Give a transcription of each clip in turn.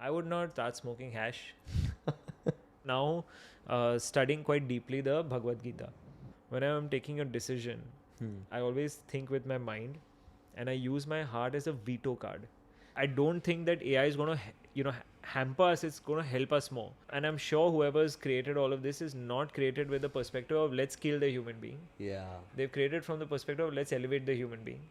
I would not start smoking hash. Now, studying quite deeply the Bhagavad Gita. When I am taking a decision, I always think with my mind, and I use my heart as a veto card. I don't think that AI is going to, hamper us. It's going to help us more. And I'm sure whoever's created all of this is not created with the perspective of let's kill the human being. Yeah. They've created from the perspective of let's elevate the human being.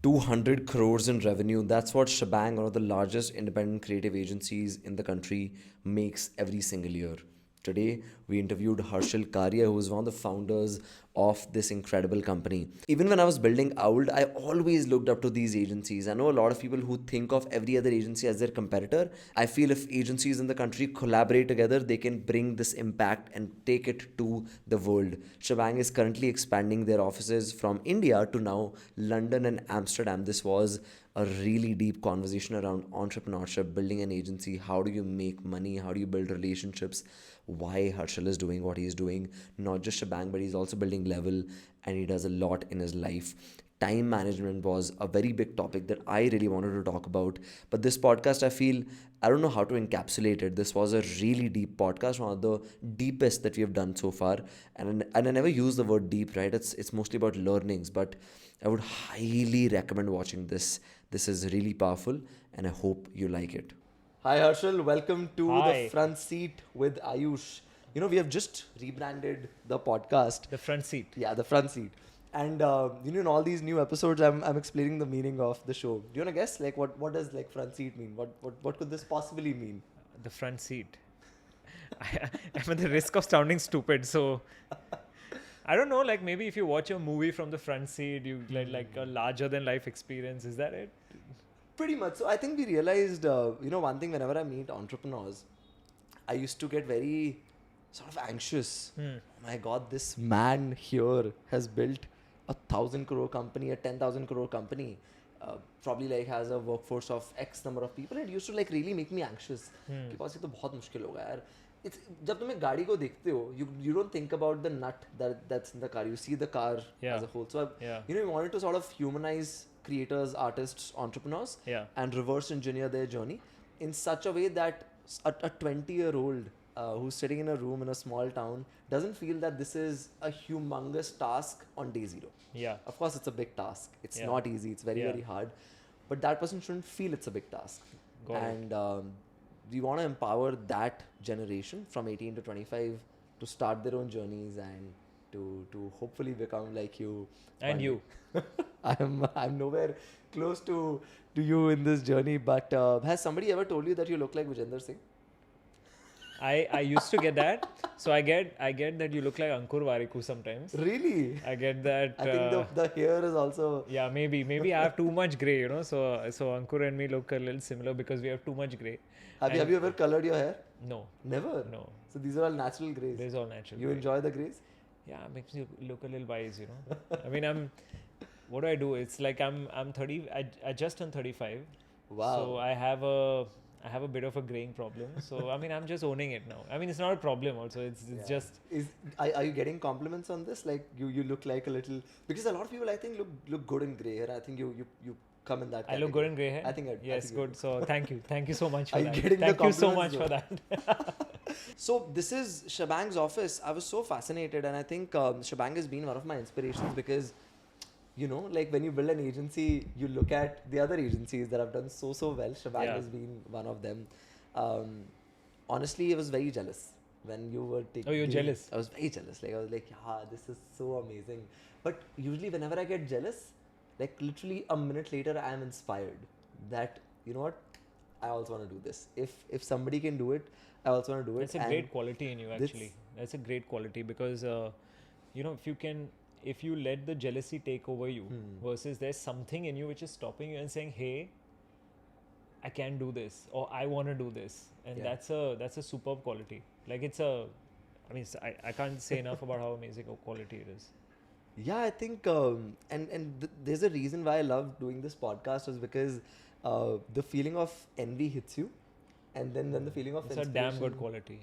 200 crores in revenue. That's what Schbang, one of the largest independent creative agencies in the country, makes every single year. Today, we interviewed Harshil Karia, who is one of the founders of this incredible company. Even when I was building Owl, I always looked up to these agencies. I know a lot of people who think of every other agency as their competitor. I feel if agencies in the country collaborate together, they can bring this impact and take it to the world. Schbang is currently expanding their offices from India to now London and Amsterdam. This was a really deep conversation around entrepreneurship, building an agency. How do you make money? How do you build relationships? Why Harshil is doing what he's doing, not just Schbang, but he's also building Level, and he does a lot in his life. Time management was a very big topic that I really wanted to talk about. But this podcast, I feel, I don't know how to encapsulate it. This was a really deep podcast, one of the deepest that we have done so far. And I never use the word deep, right? It's mostly about learnings, but I would highly recommend watching this. This is really powerful, and I hope you like it. Hi Harshil, welcome to Hi. the front seat with Ayush. We have just rebranded the podcast. The front seat. Yeah, the front seat. And in all these new episodes, I'm explaining the meaning of the show. Do you wanna guess what does like front seat mean? What could this possibly mean? The front seat. I'm at the risk of sounding stupid, so I don't know. Like maybe if you watch a movie from the front seat, you like a larger than life experience. Is that it? Pretty much. So I think we realized, one thing whenever I meet entrepreneurs, I used to get very sort of anxious. Oh my God, this man here has built 1,000 crore company, a 10,000 crore company. Probably like has a workforce of X number of people. It used to like really make me anxious. कि बस ये तो बहुत मुश्किल होगा यार. जब तुम एक गाड़ी को देखते हो, you don't think about the nut that's in the car. You see the car as a whole. So we wanted to sort of humanize creators, artists, entrepreneurs, and reverse engineer their journey in such a way that a 20-year-old who's sitting in a room in a small town doesn't feel that this is a humongous task on day zero. Yeah. Of course, it's a big task. It's not easy. It's very, very hard. But that person shouldn't feel it's a big task. We want to empower that generation from 18 to 25 to start their own journeys and to hopefully become like you. And you. I'm nowhere close to you in this journey, but has somebody ever told you that you look like Vijender Singh? I used to get that. So I get that you look like Ankur Warikoo sometimes. Really? I get that. I think the hair is also... Yeah, maybe I have too much grey, So Ankur and me look a little similar because we have too much grey. Have you ever colored your hair? No. Never? No. So these are all natural greys? These are all natural. You enjoy the greys? Yeah, it makes you look a little wise, I mean, what do I do? It's like I'm 30. I just turned 35. Wow. So I have a bit of a graying problem. So I mean, I'm just owning it now. I mean, it's not a problem. Also, it's just. Are you getting compliments on this? Like you look like a little, because a lot of people I think look good in grey hair. I think you come in that category. I look good in grey hair. I think yes, good. So thank you so much for are that. You getting thank the you so much though? for that. So this is Schbang's office. I was so fascinated, and I think Schbang has been one of my inspirations because, like when you build an agency, you look at the other agencies that have done so well. Schbang has been one of them. Honestly, I was very jealous when you were taking... Oh, you're jealous? I was very jealous. Like I was like, yeah, this is so amazing. But usually whenever I get jealous, like literally a minute later, I am inspired that, you know what, I also want to do this. If somebody can do it, I also want to do it. That's a great quality in you, actually. That's a great quality because, if you let the jealousy take over you versus there's something in you which is stopping you and saying, hey, I can do this or I want to do this. And that's a superb quality. Like I can't say enough about how amazing a quality it is. Yeah, I think, there's a reason why I love doing this podcast is because the feeling of envy hits you, and then the feeling of inspiration. It's a damn good quality.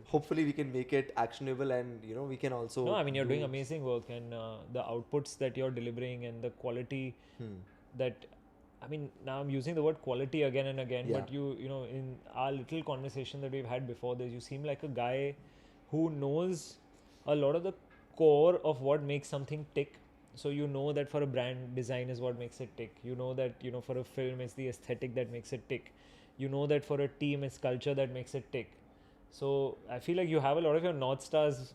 Hopefully we can make it actionable, and we can also... No, I mean, you're doing amazing work, and the outputs that you're delivering and the quality that I mean, now I'm using the word quality again and again, Yeah. but you know, in our little conversation that we've had before this, you seem like a guy who knows a lot of the core of what makes something tick. So you know that for a brand, design is what makes it tick. You know that, you know, for a film, it's the aesthetic that makes it tick. You know that for a team, it's culture that makes it tick. So I feel like you have a lot of your North Stars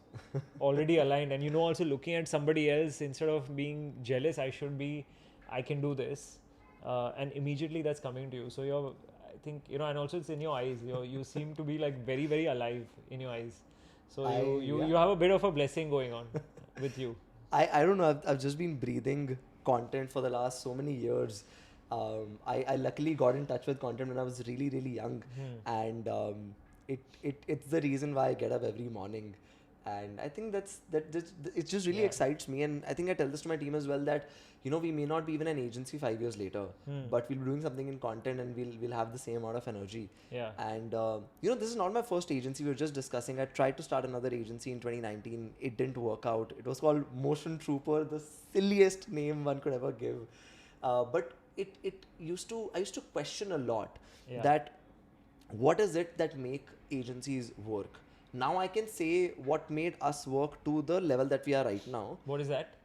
already aligned, and you know, also looking at somebody else, instead of being jealous, I can do this, and immediately that's coming to you. So you're, I think, you know, and also it's in your eyes. You seem to be like very, very alive in your eyes. So Yeah. you have a bit of a blessing going on with you. I don't know. I've just been breathing content for the last so many years. I luckily got in touch with content when I was really, really young, and it's the reason why I get up every morning. And I think it just really Yeah. excites me. And I think I tell this to my team as well, that we may not be even an agency 5 years later, but we'll be doing something in content, and we'll have the same amount of energy. Yeah. And this is not my first agency. We were just discussing. I tried to start another agency in 2019. It didn't work out. It was called Motion Trooper, the silliest name one could ever give. But it used to I used to question a lot Yeah. that what is it that make agencies work. Now I can say what made us work to the level that we are right now. What is that?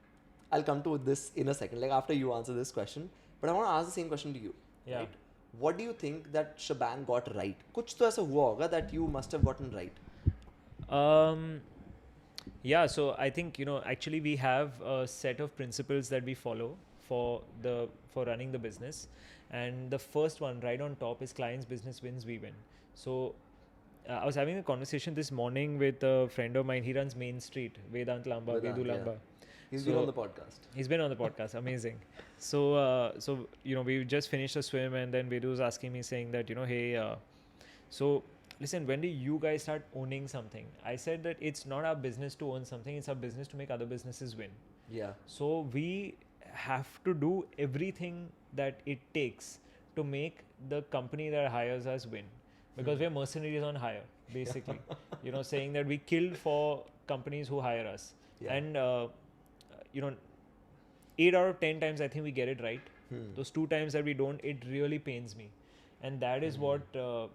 I'll come to this in a second, like after you answer this question. But I want to ask the same question to you. Yeah. Right? What do you think that Shbang got right? कुछ तो ऐसा हुआ होगा that you must have gotten right. Um, yeah, so I think, you know, actually we have a set of principles that we follow for running the business, and the first one right on top is clients business wins, we win. So I was having a conversation this morning with a friend of mine. He runs Main Street, Vedant Lamba, Vedant, Vedu yeah. Lamba. He's been So- on the podcast. He's been on the podcast. Amazing. So, so you know, we just finished a swim, and then Vedu was asking me, saying that, you know, hey, so listen, when do you guys start owning something? I said that it's not our business to own something; it's our business to make other businesses win. Yeah. So we have to do everything that it takes to make the company that hires us win, because we're mercenaries on hire, basically. You know, saying that we kill for companies who hire us, Yeah. and you know, 8 out of 10 times I think we get it right. Those 2 times that we don't, it really pains me, and that is what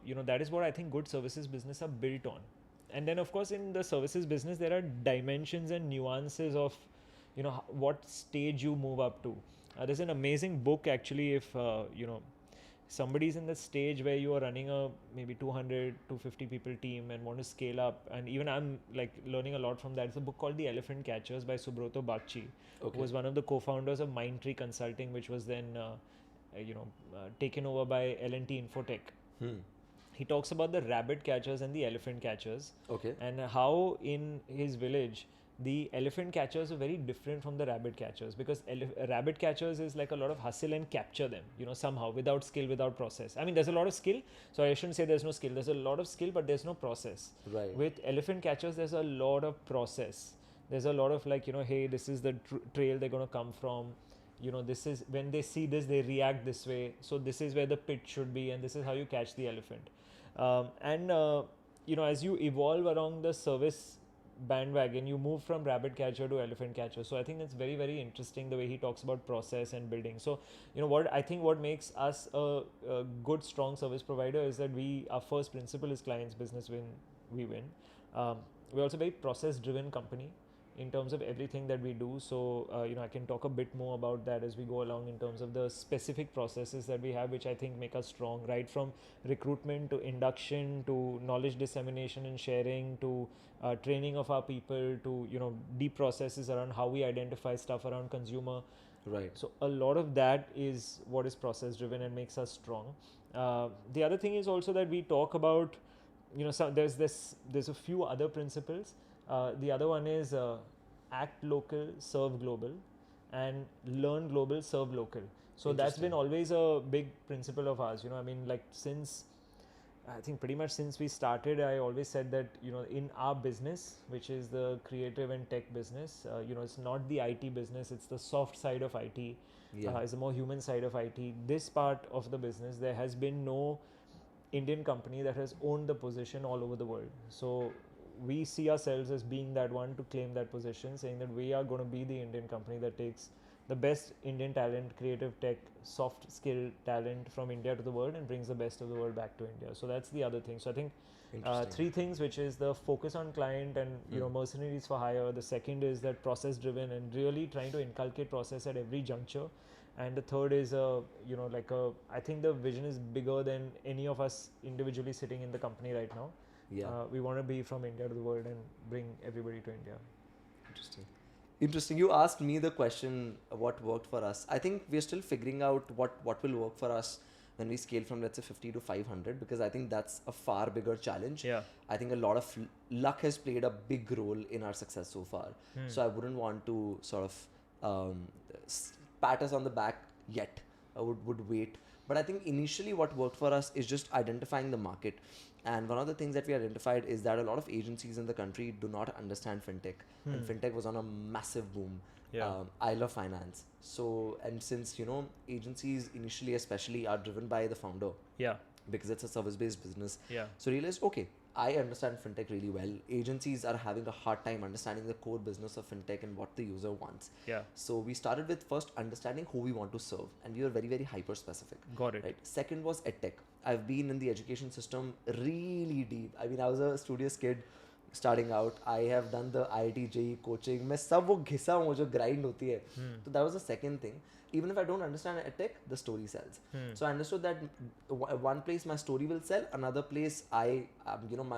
you know, that is what I think good services business are built on. And then of course in the services business there are dimensions and nuances of, you know, what stage you move up to. There's an amazing book actually, if you know, somebody's in the stage where you are running a maybe 200 250 people team and want to scale up, and even I'm like learning a lot from that. It's a book called The Elephant Catchers by Subroto Bagchi, Okay. who was one of the co-founders of Mindtree Consulting, which was then taken over by L&T Infotech. He talks about the rabbit catchers and the elephant catchers, Okay. and how in his village the elephant catchers are very different from the rabbit catchers, because rabbit catchers is like a lot of hustle and capture them, you know, somehow, without skill, without process. I mean, there's a lot of skill, so I shouldn't say there's no skill. There's a lot of skill, but there's no process. Right. With elephant catchers, there's a lot of process. There's a lot of, like, you know, hey, this is the trail they're going to come from. You know, this is when they see this, they react this way. So this is where the pit should be, and this is how you catch the elephant. You know, as you evolve along the service bandwagon, you move from rabbit catcher to elephant catcher. So I think it's very, very interesting the way he talks about process and building. So, you know, what I think what makes us a good, strong service provider is that our first principle is clients business win, we win. We're also a very process driven company in terms of everything that we do. So, you know, I can talk a bit more about that as we go along in terms of the specific processes that we have, which I think make us strong, right from recruitment to induction to knowledge dissemination and sharing to training of our people to, you know, deep processes around how we identify stuff around consumer. Right. So a lot of that is what is process driven and makes us strong. The other thing is also that we talk about, you know, there's a few other principles. The other one is act local, serve global, and learn global, serve local. So that's been always a big principle of ours. You know, I mean, like I think pretty much since we started, I always said that, you know, in our business, which is the creative and tech business, you know, it's not the IT business, it's the soft side of IT. Yeah. It's the more human side of IT. This part of the business, there has been no Indian company that has owned the position all over the world. So we see ourselves as being that one to claim that position, saying that we are going to be the Indian company that takes the best Indian talent, creative tech, soft skill talent from India to the world and brings the best of the world back to India. So that's the other thing. So I think three things, which is the focus on client and mercenaries for hire. The second is that process driven and really trying to inculcate process at every juncture. And the third is I think the vision is bigger than any of us individually sitting in the company right now. We want to be from India to the world and bring everybody to India. Interesting. You asked me the question, what worked for us. I think we're still figuring out what will work for us when we scale from, let's say, 50 to 500, because I think that's a far bigger challenge. I think a lot of luck has played a big role in our success so far. So I wouldn't want to sort of pat us on the back yet. I would wait. But I think initially what worked for us is just identifying the market. And one of the things that we identified is that a lot of agencies in the country do not understand fintech. And fintech was on a massive boom. I love finance. So, and since, agencies initially especially are driven by the founder. Because it's a service-based business. So realized, okay, I understand fintech really well. Agencies are having a hard time understanding the core business of fintech and what the user wants. So we started with first understanding who we want to serve, and we were very, very hyper specific. Got it. Right. Second was edtech. I've been in the education system really deep. I mean, I was a studious kid starting out. I have done the IIT JEE coaching. मैं सब वो घिसा हूँ जो grind होती है. So that was the second thing. Even if I don't understand edtech, the story sells. So I understood that one place my story will sell, another place my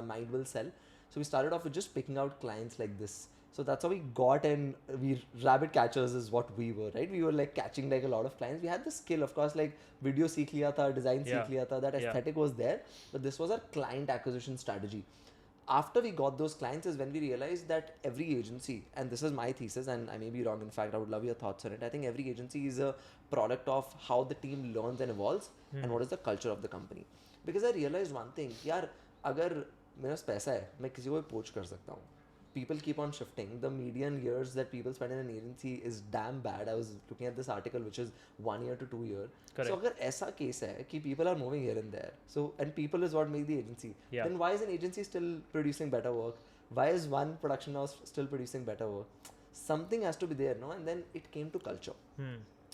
mind will sell. So we started off with just picking out clients like this. So that's how we got, and we rabbit catchers is what we were, right? We were like catching like a lot of clients. We had the skill, of course, like video seekh liya tha, design seekh liya tha, that aesthetic was there, but this was our client acquisition strategy. After we got those clients is when we realized that every agency, and this is my thesis and I may be wrong, in fact I would love your thoughts on it, I think every agency is a product of how the team learns and evolves and what is the culture of the company. Because I realized one thing, यार अगर मेरे पास पैसा है मैं किसी को भी पोच कर सकता हूँ. People keep on shifting. The median years that people spend in an agency is damn bad. I was looking at this article which is 1 year to 2 year. Correct. So अगर ऐसा case है कि people are moving here and there, so and people is what make the agency, then why is an agency still producing better work? Why is one production house still producing better work? Something has to be there, no? And then it came to culture.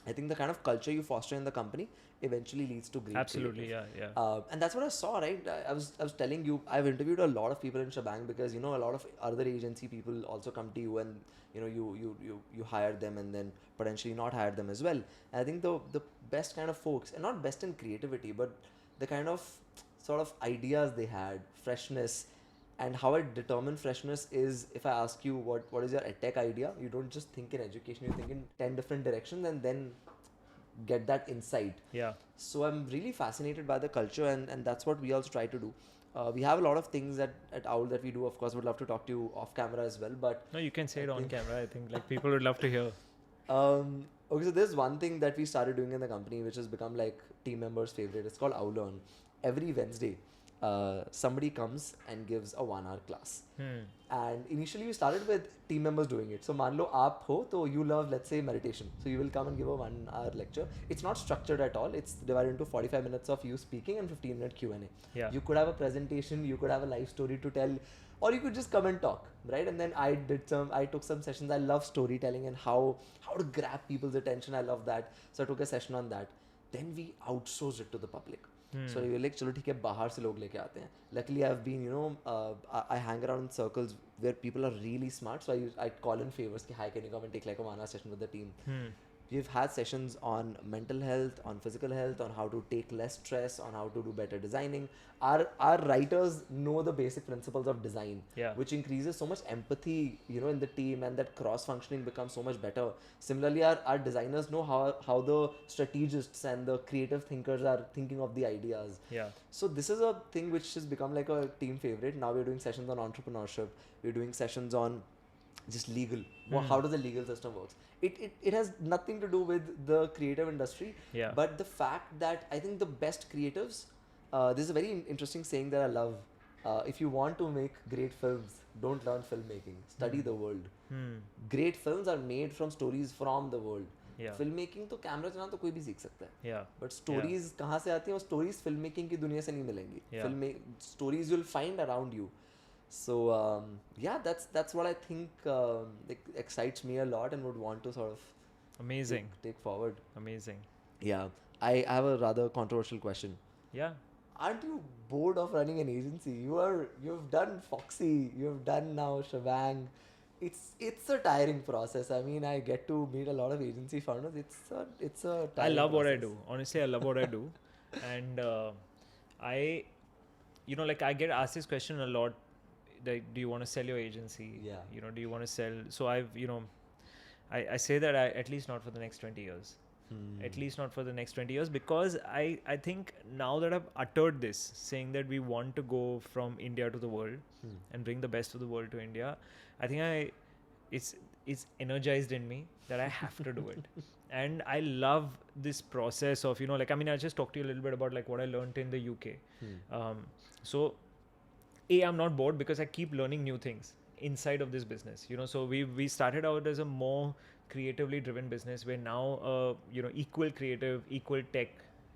I think the kind of culture you foster in the company eventually leads to great. Absolutely, creative. And that's what I saw, right? I was telling you, I've interviewed a lot of people in Schbang because a lot of other agency people also come to you and you hire them and then potentially not hire them as well. And I think the best kind of folks, and not best in creativity, but the kind of sort of ideas they had, freshness. And how I determine freshness is if I ask you what is your edtech idea, you don't just think in education, you think in 10 different directions and then get that insight. So I'm really fascinated by the culture and that's what we also try to do. We have a lot of things at OWL that we do. Of course, would love to talk to you off camera as well. But no, you can say it on camera. I think like people would love to hear. Okay, so there's one thing that we started doing in the company which has become like team members' favorite. It's called OWL Learn. Every Wednesday, somebody comes and gives a 1 hour class. And initially we started with team members doing it. So मान लो आप हो तो you love, let's say, meditation. So you will come and give a 1 hour lecture. It's not structured at all. It's divided into 45 minutes of you speaking and 15-minute Q&A. You could have a presentation, you could have a life story to tell, or you could just come and talk, right? And then I took some sessions. I love storytelling and how to grab people's attention. I love that. So I took a session on that. Then we outsourced it to the public. So we were like, चलो ठीक है बाहर से लोग लेके आते हैं. Luckily I've been, I hang around in circles where people are really smart. So I call in favors कि hi, can you come and take like a 1 hour session with the team. We've had sessions on mental health, on physical health, on how to take less stress, on how to do better designing. Our writers know the basic principles of design, which increases so much empathy, in the team, and that cross-functioning becomes so much better. Similarly, our designers know how the strategists and the creative thinkers are thinking of the ideas. So this is a thing which has become like a team favorite. Now we're doing sessions on entrepreneurship. We're doing sessions on just legal. How does the legal system works? It has nothing to do with the creative industry, but the fact that I think the best creatives, this is a very interesting saying that I love. If you want to make great films, don't learn filmmaking, study the world. Great films are made from stories from the world. Filmmaking तो camera चलाना तो कोई भी सीख सकता है, but stories कहाँ से आती हैं? वो stories filmmaking की दुनिया से नहीं मिलेंगी. Stories you'll find around you. So that's what I think excites me a lot and would want to sort of Amazing. take forward. Amazing. Yeah, I have a rather controversial question. Yeah. Aren't you bored of running an agency? You've done Foxy, you've done now Shebang. It's a tiring process. I mean, I get to meet a lot of agency founders. It's a I tiring love what I process. do. Honestly, I love what I do. And I, like I get asked this question a lot. Like, do you want to sell your agency? Yeah. Do you want to sell? So I say that at least not for the next 20 years. At least not for the next 20 years, because I think now that I've uttered this, saying that we want to go from India to the world and bring the best of the world to India, I think it's energized in me that I have to do it. And I love this process of, like, I mean, I just talked to you a little bit about like what I learned in the UK. So I'm not bored because I keep learning new things inside of this business. So we started out as a more creatively driven business. We're now equal creative, equal tech.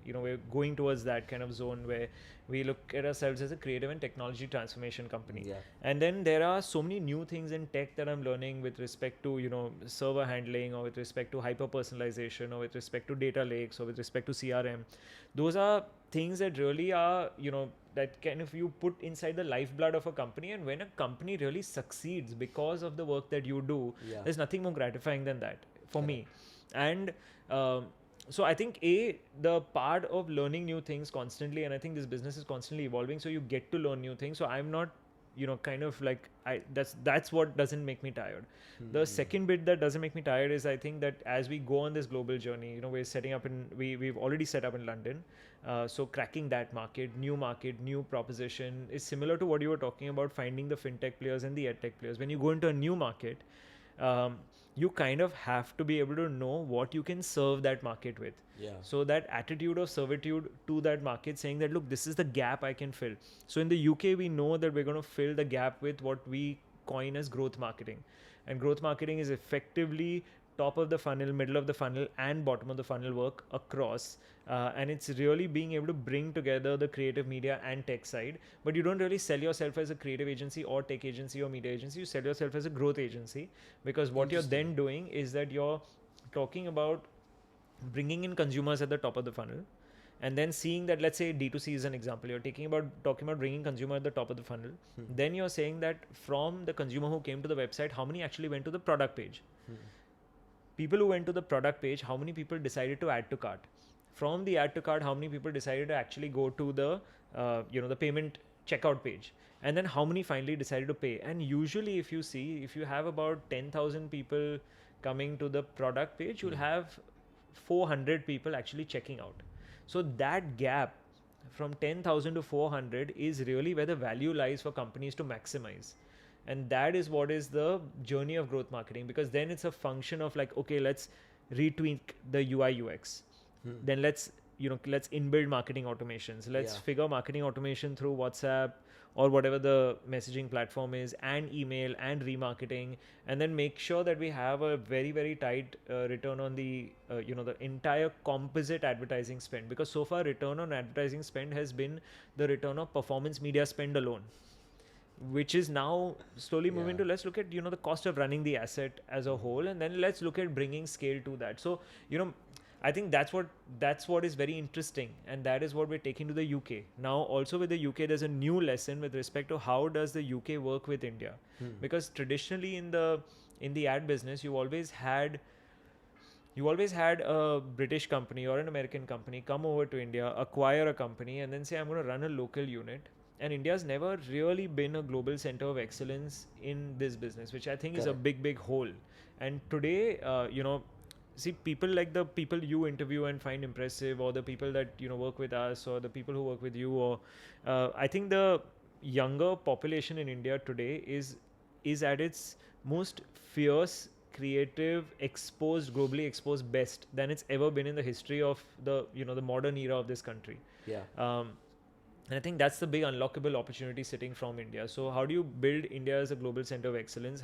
We're going towards that kind of zone where we look at ourselves as a creative and technology transformation company. Yeah. And then there are so many new things in tech that I'm learning with respect to server handling, or with respect to hyper personalization, or with respect to data lakes, or with respect to CRM. Those are things that really are that kind of you put inside the lifeblood of a company. And when a company really succeeds because of the work that you do, Yeah. there's nothing more gratifying than that for Correct. me. And so I think the part of learning new things constantly, and I think this business is constantly evolving, so you get to learn new things. So I'm not kind of like that's what doesn't make me tired. The second bit that doesn't make me tired is, I think that as we go on this global journey, we're setting up we've already set up in London. So cracking that market, new proposition is similar to what you were talking about, finding the fintech players and the edtech players. When you go into a new market, you kind of have to be able to know what you can serve that market with. Yeah. So that attitude of servitude to that market, saying that, look, this is the gap I can fill. So in the UK, we know that we're going to fill the gap with what we coin as growth marketing. And growth marketing is effectively top of the funnel, middle of the funnel, and bottom of the funnel work across. And it's really being able to bring together the creative media and tech side. But you don't really sell yourself as a creative agency or tech agency or media agency. You sell yourself as a growth agency, because what you're then doing is that you're talking about bringing in consumers at the top of the funnel, and then seeing that, let's say D2C is an example, you're talking about bringing consumer at the top of the funnel. Then you're saying that from the consumer who came to the website, how many actually went to the product page? People who went to the product page, how many people decided to add to cart? From the add to cart, how many people decided to actually go to the the payment checkout page? And then how many finally decided to pay? And usually, if you have about 10,000 people coming to the product page, you'll have 400 people actually checking out. So that gap from 10,000 to 400 is really where the value lies for companies to maximize. And that is what is the journey of growth marketing, because then it's a function of like, okay, let's retweak the UI UX. Then let's inbuild marketing automations. Let's figure marketing automation through WhatsApp or whatever the messaging platform is, and email and remarketing, and then make sure that we have a very, very tight return on the the entire composite advertising spend, because so far return on advertising spend has been the return of performance media spend alone, which is now slowly moving to, let's look at the cost of running the asset as a whole, and then let's look at bringing scale to that. So I think that's what is very interesting, and that is what we're taking to the UK now. Also with the UK, there's a new lesson with respect to how does the UK work with India, because traditionally in the ad business, you always had a British company or an American company come over to India, acquire a company, and then say, I'm going to run a local unit. And India's never really been a global center of excellence in this business, which I think is a big, big hole. And today, see, people like the people you interview and find impressive, or the people that work with us, or the people who work with you, or I think the younger population in India today is at its most fierce, creative, exposed, globally exposed, best than it's ever been in the history of the the modern era of this country. And I think that's the big unlockable opportunity sitting from India. So how do you build India as a global center of excellence?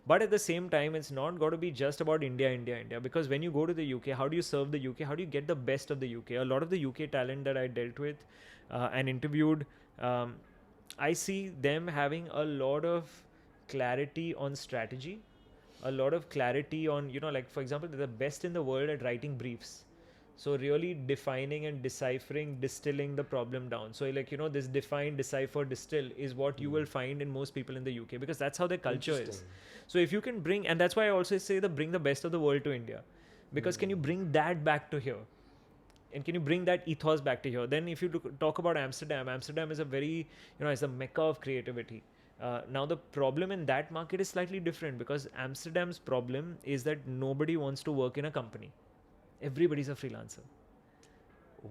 But at the same time, it's not got to be just about India, because when you go to the UK, how do you serve the UK? How do you get the best of the UK? A lot of the UK talent that I dealt with and interviewed, I see them having a lot of clarity on strategy, a lot of clarity on, like for example, they're the best in the world at writing briefs. So really defining and deciphering, distilling the problem down. So like, this define, decipher, distill is what you will find in most people in the UK, because that's how their culture is. Interesting. So if you can bring, and that's why I also say bring the best of the world to India, because can you bring that back to here? And can you bring that ethos back to here? Then if you talk about Amsterdam is a very, it's a mecca of creativity. Now the problem in that market is slightly different, because Amsterdam's problem is that nobody wants to work in a company. Everybody's a freelancer.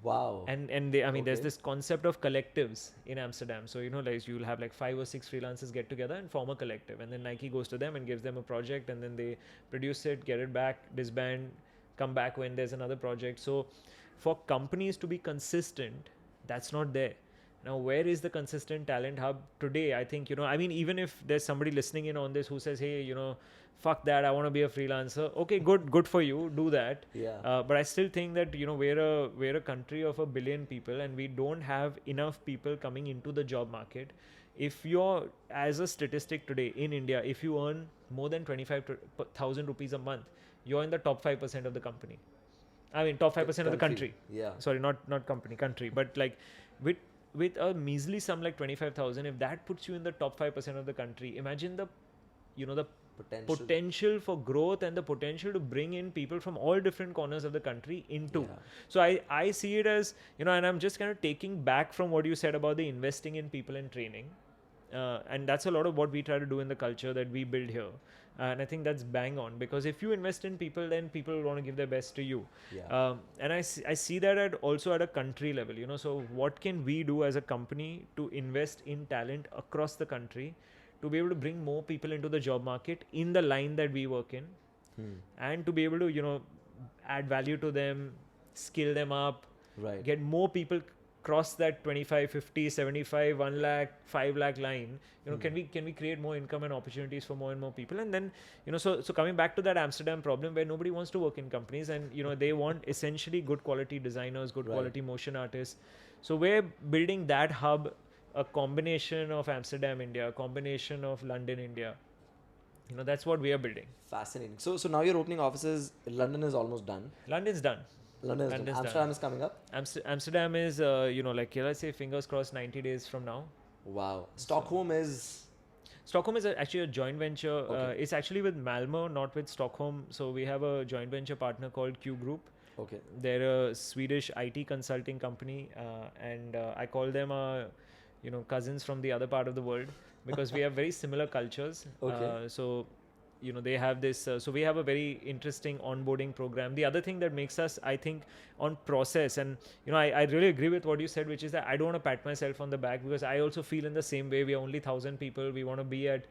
Wow. And there's this concept of collectives in Amsterdam. So like you'll have like 5 or 6 freelancers get together and form a collective, and then Nike goes to them and gives them a project, and then they produce it, get it back, disband, come back when there's another project. So for companies to be consistent, that's not there. Now, where is the consistent talent hub today? I think, even if there's somebody listening in on this who says, hey, fuck that, I want to be a freelancer. Okay, good for you, do that. Yeah. But I still think that, we're a country of 1 billion people, and we don't have enough people coming into the job market. If you're, as a statistic today in India, if you earn more than 25,000 rupees a month, you're in the top 5% of the company. Top 5% of the country. Yeah. Sorry, not company, country. But like with a measly sum like 25,000, if that puts you in the top 5% of the country, imagine the potential for growth and the potential to bring in people from all different corners of the country into. Yeah. So I see it as, and I'm just kind of taking back from what you said about the investing in people and training. And that's a lot of what we try to do in the culture that we build here. And I think that's bang on, because if you invest in people, then people want to give their best to you. Yeah. And I see that also at a country level, so what can we do as a company to invest in talent across the country to be able to bring more people into the job market in the line that we work in, and to be able to, add value to them, skill them up, right, get more people cross that 25, 50, 75, 1 lakh, 5 lakh line. Can we create more income and opportunities for more and more people? And then, so coming back to that Amsterdam problem where nobody wants to work in companies, and they want essentially good quality designers, good quality motion artists. So we're building that hub, a combination of Amsterdam, India, a combination of London, India. That's what we are building. Fascinating. So now you're opening offices. London is almost done. London's done. Amsterdam is coming up. Amsterdam is, let's say, fingers crossed, 90 days from now. Wow. Stockholm is actually a joint venture. Okay. It's actually with Malmö, not with Stockholm. So we have a joint venture partner called Q Group. Okay. They're a Swedish IT consulting company, and I call them cousins from the other part of the world, because we have very similar cultures. Okay. So they have this, so we have a very interesting onboarding program. The other thing that makes us, I think, on process, and I really agree with what you said, which is that I don't want to pat myself on the back, because I also feel in the same way. We are only 1,000 people. We want to be at,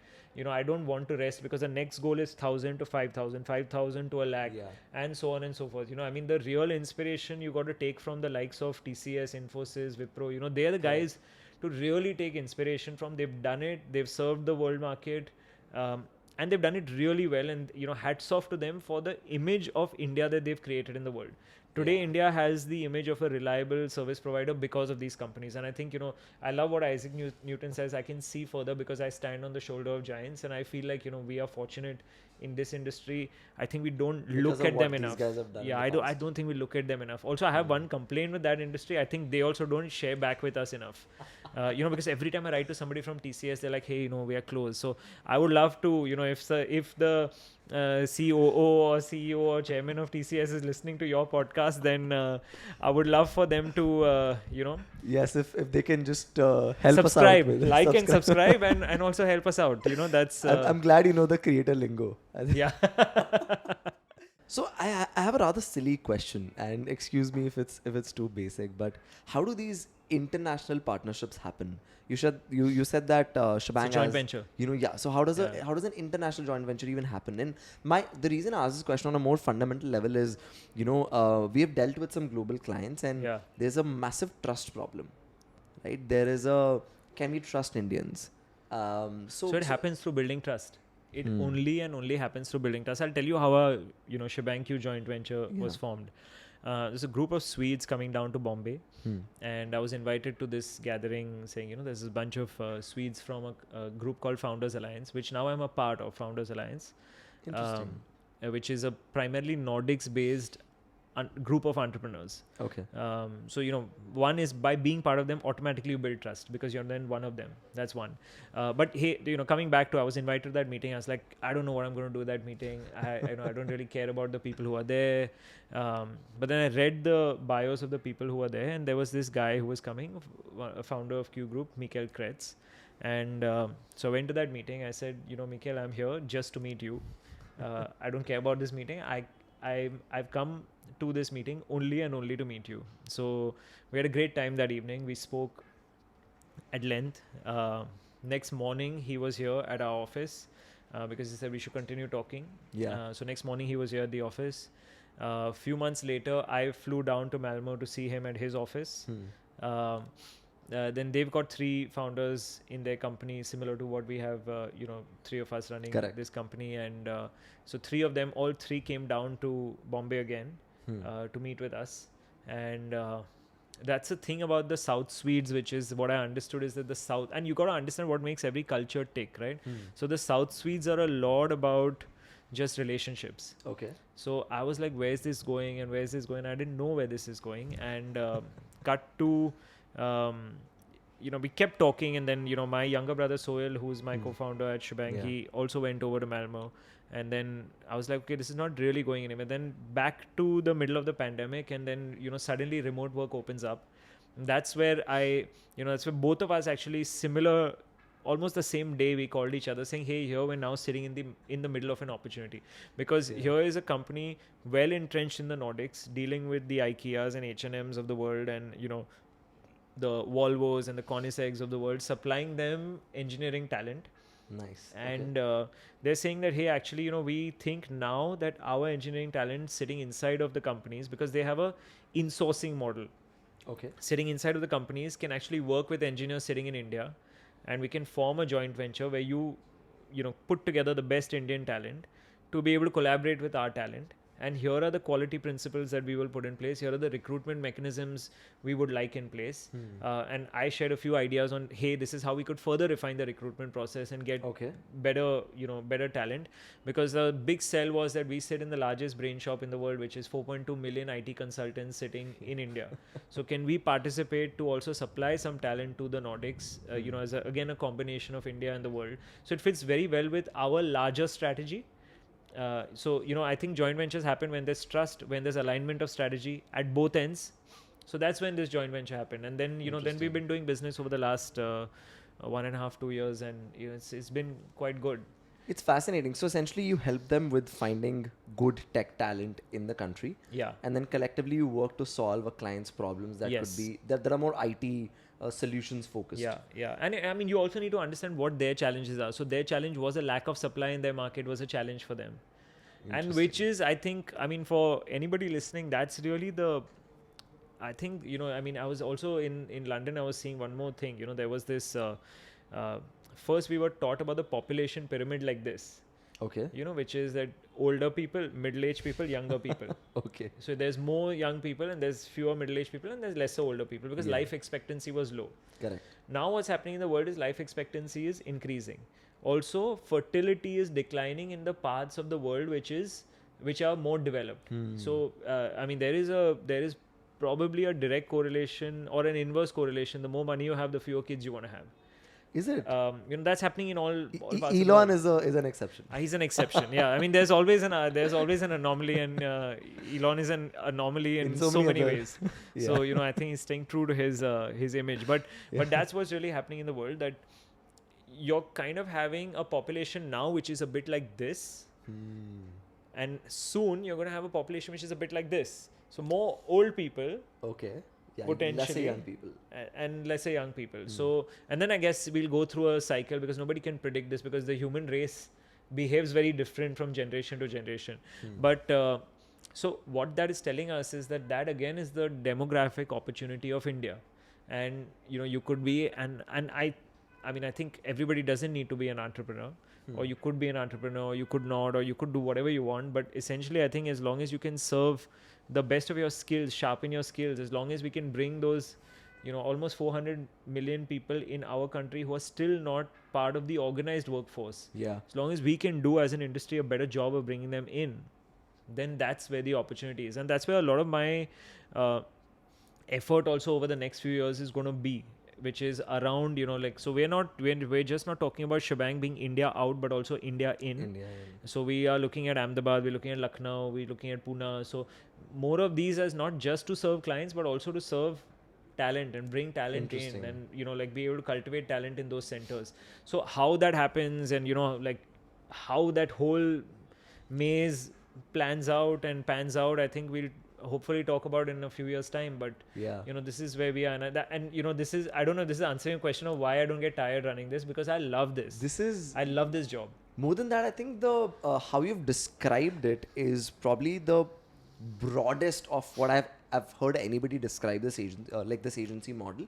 I don't want to rest, because the next goal is 1,000 to 5,000, 5,000 to a lakh, and so on and so forth. The real inspiration you got to take from the likes of TCS, Infosys, Wipro. They're the guys to really take inspiration from. They've done it. They've served the world market. And they've done it really well, and hats off to them for the image of India that they've created in the world. Today, India has the image of a reliable service provider because of these companies. And I think, I love what Isaac Newton says, I can see further because I stand on the shoulder of giants. And I feel like, we are fortunate in this industry. I think we don't look at them enough. I don't think we look at them enough. Also, I have one complaint with that industry. I think they also don't share back with us enough. Because every time I write to somebody from TCS, they're like, hey, we are close. So I would love to, if the COO or CEO or chairman of TCS is listening to your podcast, then I would love for them to, Yes, if they can just help subscribe, us out. Like and subscribe and also help us out. That's... I'm glad you know the creator lingo. Yeah. So I have a rather silly question, and excuse me if it's too basic, but how do these international partnerships happen? You said that Schbang joint venture. So how does an international joint venture even happen? And the reason I ask this question on a more fundamental level is, we have dealt with some global clients, and there's a massive trust problem, right? There is can we trust Indians? So it happens through building trust. It only happens through building trust. I'll tell you how a Schbang Q joint venture was formed. There's a group of Swedes coming down to Bombay, and I was invited to this gathering saying, there's a bunch of Swedes from a group called Founders Alliance, which now I'm a part of, Founders Alliance. Interesting. Which is a primarily Nordics-based group of entrepreneurs. Okay. So, one is by being part of them, automatically you build trust because you're then one of them. That's one. But hey, coming back to, I was invited to that meeting. I was like, I don't know what I'm going to do at that meeting. I don't really care about the people who are there. But then I read the bios of the people who were there, and there was this guy who was coming, a founder of Q Group, Mikkel Kretz. And so I went to that meeting. I said, Mikkel, I'm here just to meet you. I don't care about this meeting. I've come to this meeting only and only to meet you. So we had a great time that evening. We spoke at length. Next morning he was here at our office because he said we should continue talking. So next morning he was here at the office. A few months later I flew down to Malmo to see him at his office. Then they've got 3 founders in their company, similar to what we have, 3 of us running this company. And so 3 of them, all 3 came down to Bombay again to meet with us. And that's the thing about the South Swedes, which is what I understood is that the South, and you got to understand what makes every culture tick, right? So the South Swedes are a lot about just relationships. Okay. So I was like, where's this going and where's this going? I didn't know where this is going. And cut to... we kept talking, and then my younger brother Sohail, who's my co-founder at Schbang, he also went over to Malmo. And then I was like, okay, this is not really going anywhere. Then back to the middle of the pandemic, and then suddenly remote work opens up. And that's where that's where both of us actually similar, almost the same day we called each other saying, hey, here we're now sitting in the middle of an opportunity, because here is a company well entrenched in the Nordics, dealing with the IKEAs and H&Ms of the world, and the Volvos and the Koenigseggs of the world, supplying them engineering talent. Nice. And they're saying that, hey, actually, we think now that our engineering talent sitting inside of the companies, because they have a insourcing model. Okay. Sitting inside of the companies can actually work with engineers sitting in India, and we can form a joint venture where you put together the best Indian talent to be able to collaborate with our talent. And here are the quality principles that we will put in place. Here are the recruitment mechanisms we would like in place. And I shared a few ideas on, hey, this is how we could further refine the recruitment process and get better talent. Because the big sell was that we sit in the largest brain shop in the world, which is 4.2 million IT consultants sitting in India. So can we participate to also supply some talent to the Nordics, as again a combination of India and the world. So it fits very well with our larger strategy. So I think joint ventures happen when there's trust, when there's alignment of strategy at both ends. So that's when this joint venture happened. And then then we've been doing business over the last 1.5, 2 years, and it's been quite good. It's fascinating. So essentially you help them with finding good tech talent in the country. And then collectively you work to solve a client's problems that could be that are more IT solutions focused. And I mean, you also need to understand what their challenges are. So their challenge was a lack of supply in their market was a challenge for them. And which is, I think, I mean, for anybody listening, that's really I think, I was also in London, I was seeing one more thing. There was this, first we were taught about the population pyramid like this. Okay. Which is that older people, middle-aged people, younger people. Okay. So there's more young people and there's fewer middle-aged people and there's lesser older people because life expectancy was low. Correct. Now what's happening in the world is life expectancy is increasing. Also, fertility is declining in the parts of the world which are more developed. So, I mean, there is probably a direct correlation or an inverse correlation. The more money you have, the fewer kids you want to have. Is it? That's happening in all parts. Elon is an exception. He's an exception. Yeah, I mean, there's always an anomaly, and Elon is an anomaly in so many ways. So I think he's staying true to his image. But that's what's really happening in the world. That you're kind of having a population now which is a bit like this, and soon you're going to have a population which is a bit like this. So more old people. Okay. Yeah, potentially lesser young people and lesser young people. So, and then I guess we'll go through a cycle because nobody can predict this because the human race behaves very different from generation to generation. But so what that is telling us is that again is the demographic opportunity of India. And you could be and I mean I think everybody doesn't need to be an entrepreneur, or you could be an entrepreneur, or you could not, or you could do whatever you want. But essentially I think as long as you can serve the best of your skills, sharpen your skills, as long as we can bring those almost 400 million people in our country who are still not part of the organized workforce. Yeah. As long as we can do as an industry a better job of bringing them in, then that's where the opportunity is. And that's where a lot of my effort also over the next few years is going to be, which is around, so we're just not talking about Schbang being India out, but also India in. So we are looking at Ahmedabad, we're looking at Lucknow, we're looking at Pune. So more of these as not just to serve clients, but also to serve talent and bring talent in, and be able to cultivate talent in those centers. So how that happens, and how that whole maze plans out and pans out, I think we'll hopefully talk about in a few years time. But this is where we are, and this is, I don't know, this is answering a question of why I don't get tired running this, because I love this. I love this job. More than that, I think the how you've described it is probably the broadest of what I've heard anybody describe this this agency model.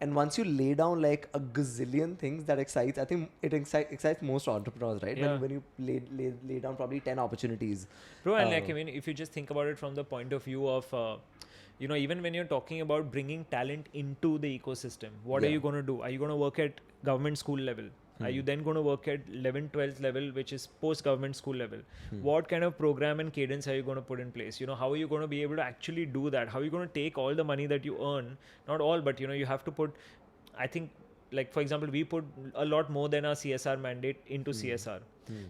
And once you lay down like a gazillion things that excites, I think it excites most entrepreneurs, right? Yeah. When you lay down probably 10 opportunities. Bro, and if you just think about it from the point of view of, even when you're talking about bringing talent into the ecosystem, what are you going to do? Are you going to work at government school level? Are you then going to work at 11th, 12th level, which is post-government school level? What kind of program and cadence are you going to put in place? How are you going to be able to actually do that? How are you going to take all the money that you earn? Not all, but, you have to put, I think, like, for example, we put a lot more than our CSR mandate into CSR.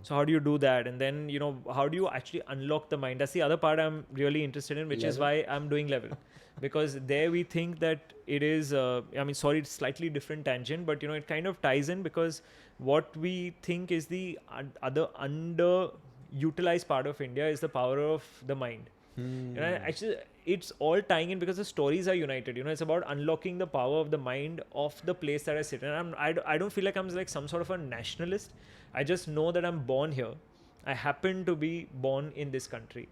So how do you do that? And then, how do you actually unlock the mind? That's the other part I'm really interested in, which is why I'm doing Level. Because there we think that it is, it's slightly different tangent, but, it kind of ties in, because what we think is the other underutilized part of India is the power of the mind. Actually, it's all tying in because the stories are united. It's about unlocking the power of the mind of the place that I sit in. And I don't feel like I'm like some sort of a nationalist. I just know that I'm born here. I happen to be born in this country.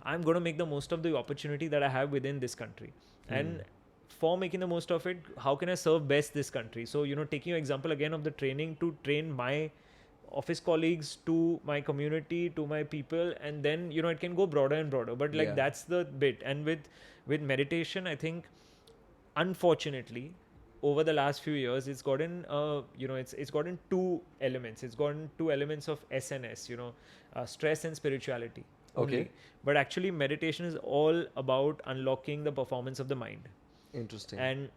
I'm going to make the most of the opportunity that I have within this country. And for making the most of it, how can I serve best this country? So, taking your example again of the training, to train my office colleagues, to my community, to my people, and then it can go broader and broader, but that's the bit. And with meditation, I think unfortunately over the last few years it's gotten it's gotten two elements. It's gotten two elements of SNS, stress and spirituality only. But actually meditation is all about unlocking the performance of the mind. Interesting. And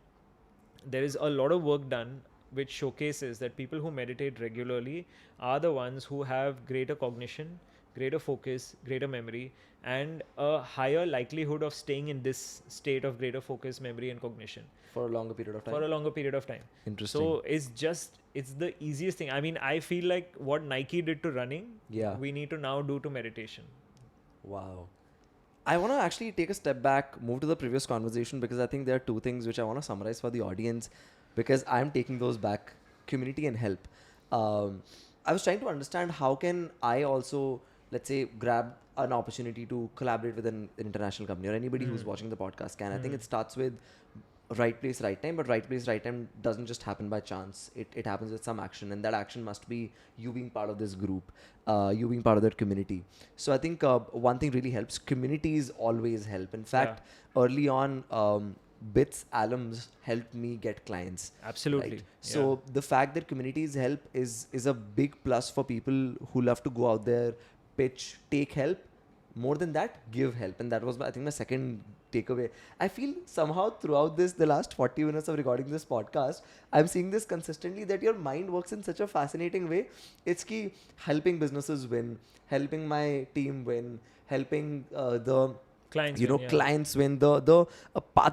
there is a lot of work done which showcases that people who meditate regularly are the ones who have greater cognition, greater focus, greater memory, and a higher likelihood of staying in this state of greater focus, memory, and cognition for a longer period of time. Interesting. So it's the easiest thing. I mean, I feel like what Nike did to running, we need to now do to meditation. Wow. I want to actually take a step back, move to the previous conversation, because I think there are two things which I want to summarize for the audience, because I'm taking those back: community and help. I was trying to understand how can I also, let's say, grab an opportunity to collaborate with an international company, or anybody who's watching the podcast can. I think it starts with right place, right time, but right place, right time doesn't just happen by chance. It happens with some action, and that action must be you being part of this group, you being part of that community. So I think one thing really helps. Communities always help. In fact, early on, BITS alums helped me get clients. Absolutely. Right? So the fact that communities help is a big plus for people who love to go out there, pitch, take help. More than that, give help. And that was, I think, my second takeaway. I feel somehow throughout the last 40 minutes of recording this podcast, I'm seeing this consistently, that your mind works in such a fascinating way. It's key helping businesses win, helping my team win, helping the clients clients win, the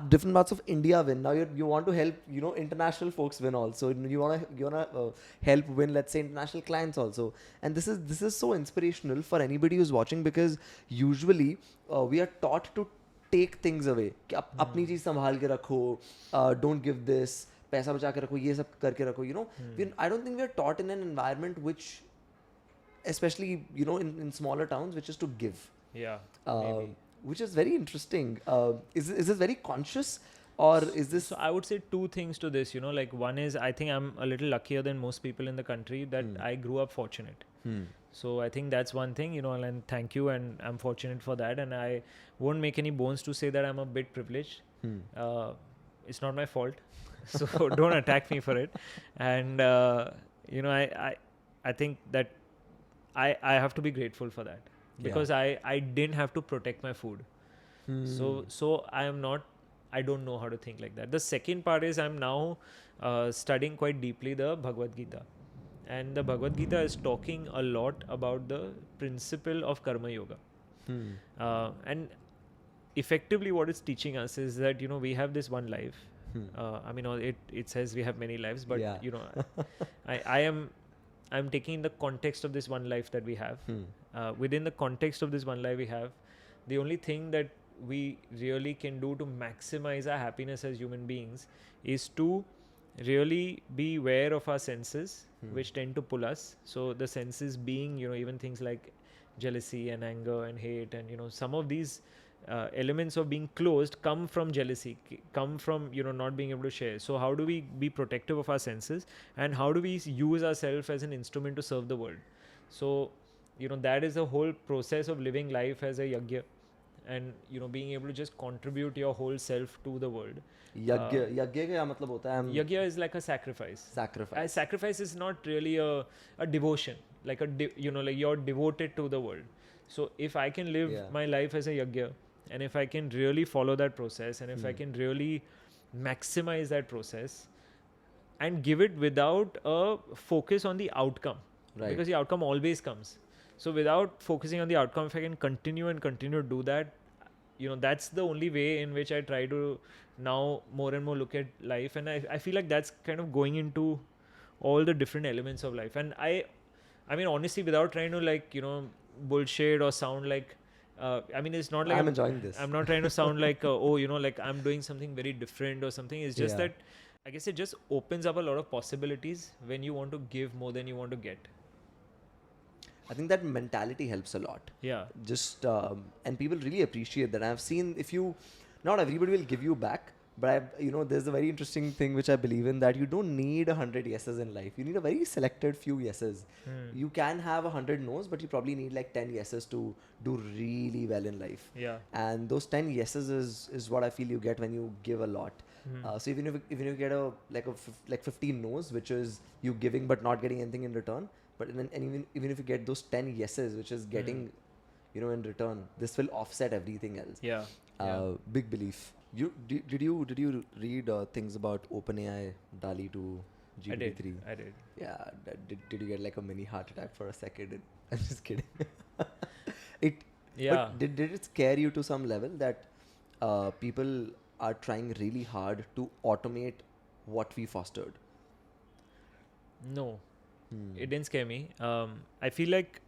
different parts of India win. Now you want to help international folks win also. You wanna help win, let's say, international clients also. And this is so inspirational for anybody who's watching, because usually we are taught to take things away. अपनी चीज संभाल के रखो, don't give this, पैसा बचा के रखो, ये सब करके रखो. I don't think we are taught in an environment which, especially in smaller towns, which is to give. Which is very interesting. Is this very conscious, or is this? So I would say two things to this. Like, one is, I think I'm a little luckier than most people in the country that I grew up fortunate. So I think that's one thing, and thank you, and I'm fortunate for that, and I won't make any bones to say that I'm a bit privileged. it's not my fault. So don't attack me for it. And you know, I think that I have to be grateful for that, because I didn't have to protect my food. So I don't know how to think like that. The second part is I'm now studying quite deeply the Bhagavad Gita, and the Bhagavad Gita is talking a lot about the principle of karma yoga. And effectively what it's teaching us is that, you know, we have this one life. I mean, it says we have many lives, but you know, I'm taking the context of this one life that we have. Within the context of this one life we have, the only thing that we really can do to maximize our happiness as human beings is to really be aware of our senses, which tend to pull us. So the senses being, you know, even things like jealousy and anger and hate, and, you know, some of these elements of being closed come from jealousy, come from, you know, not being able to share. So how do we be protective of our senses, and how do we use ourselves as an instrument to serve the world? So, you know, that is the whole process of living life as a yagya, and, you know, being able to just contribute your whole self to the world. यज्ञ यज्ञ का मतलब होता है Yagya is like a sacrifice. Sacrifice is not really a devotion, like you know, like you're devoted to the world. So if I can live my life as a yagya, and if I can really follow that process, and if I can really maximize that process and give it without a focus on the outcome, because the outcome always comes. So without focusing on the outcome, if I can continue to do that, you know, that's the only way in which I try to now more and more look at life. And I feel like that's kind of going into all the different elements of life. And I mean, honestly, without trying to, like, you know, bullshit or sound like, I mean, it's not like I'm enjoying this. I'm not trying to sound like, oh, you know, like I'm doing something very different or something. It's just that I guess it just opens up a lot of possibilities when you want to give more than you want to get. I think that mentality helps a lot. Yeah. Just and people really appreciate that. I've seen, if you, not everybody will give you back, but you know, there's a very interesting thing which I believe in, that you don't need 100 yeses in life. You need a very selected few yeses. You can have 100 no's, but you probably need like 10 yeses to do really well in life. Yeah. And those 10 yeses is what I feel you get when you give a lot. So even if you get like 15 no's, which is you giving but not getting anything in return, but even if you get those 10 yeses, which is getting, you know, in return, this will offset everything else. Yeah. Big belief. Did you read things about OpenAI DALL-E to GPT-3? I did. Yeah. Did you get like a mini heart attack for a second? I'm just kidding. But did it scare you to some level that people are trying really hard to automate what we fostered? No. It didn't scare me. I feel like,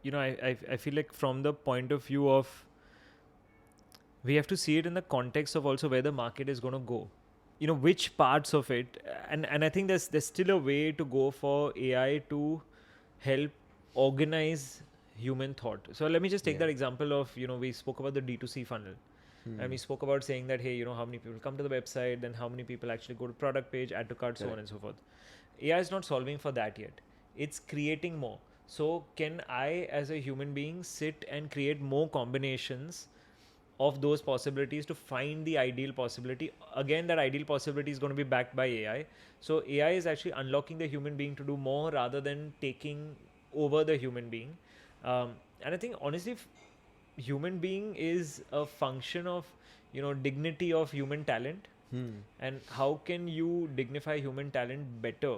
you know, I feel like from the point of view of, we have to see it in the context of also where the market is going to go. You know, which parts of it, and I think there's still a way to go for AI to help organize human thought. So let me just take that example of, you know, we spoke about the D2C funnel. And we spoke about saying that, hey, you know, how many people come to the website, then how many people actually go to product page, add to cart, so on and so forth. AI is not solving for that yet. It's creating more. So can I, as a human being, sit and create more combinations of those possibilities to find the ideal possibility? Again, that ideal possibility is going to be backed by AI. So AI is actually unlocking the human being to do more rather than taking over the human being. And I think, honestly, human being is a function of, you know, dignity of human talent. And how can you dignify human talent better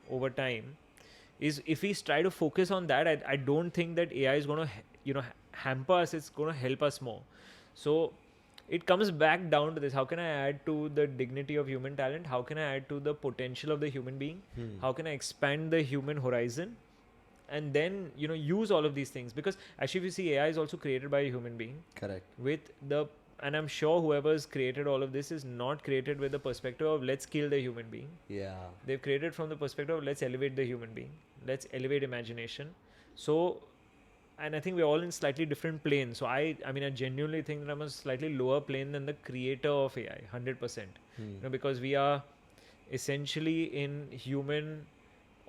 over time is, if we try to focus on that, I don't think that AI is going to, you know, hamper us. It's going to help us more. So it comes back down to this: how can I add to the dignity of human talent? How can I add to the potential of the human being? How can I expand the human horizon? And then, you know, use all of these things, because actually, if you see, AI is also created by a human being. Correct. And I'm sure whoever's created all of this is not created with the perspective of let's kill the human being. Yeah. They've created from the perspective of let's elevate the human being. Let's elevate imagination. So, and I think we're all in slightly different planes. So I mean, I genuinely think that I'm a slightly lower plane than the creator of AI, 100%. You know, because we are essentially in human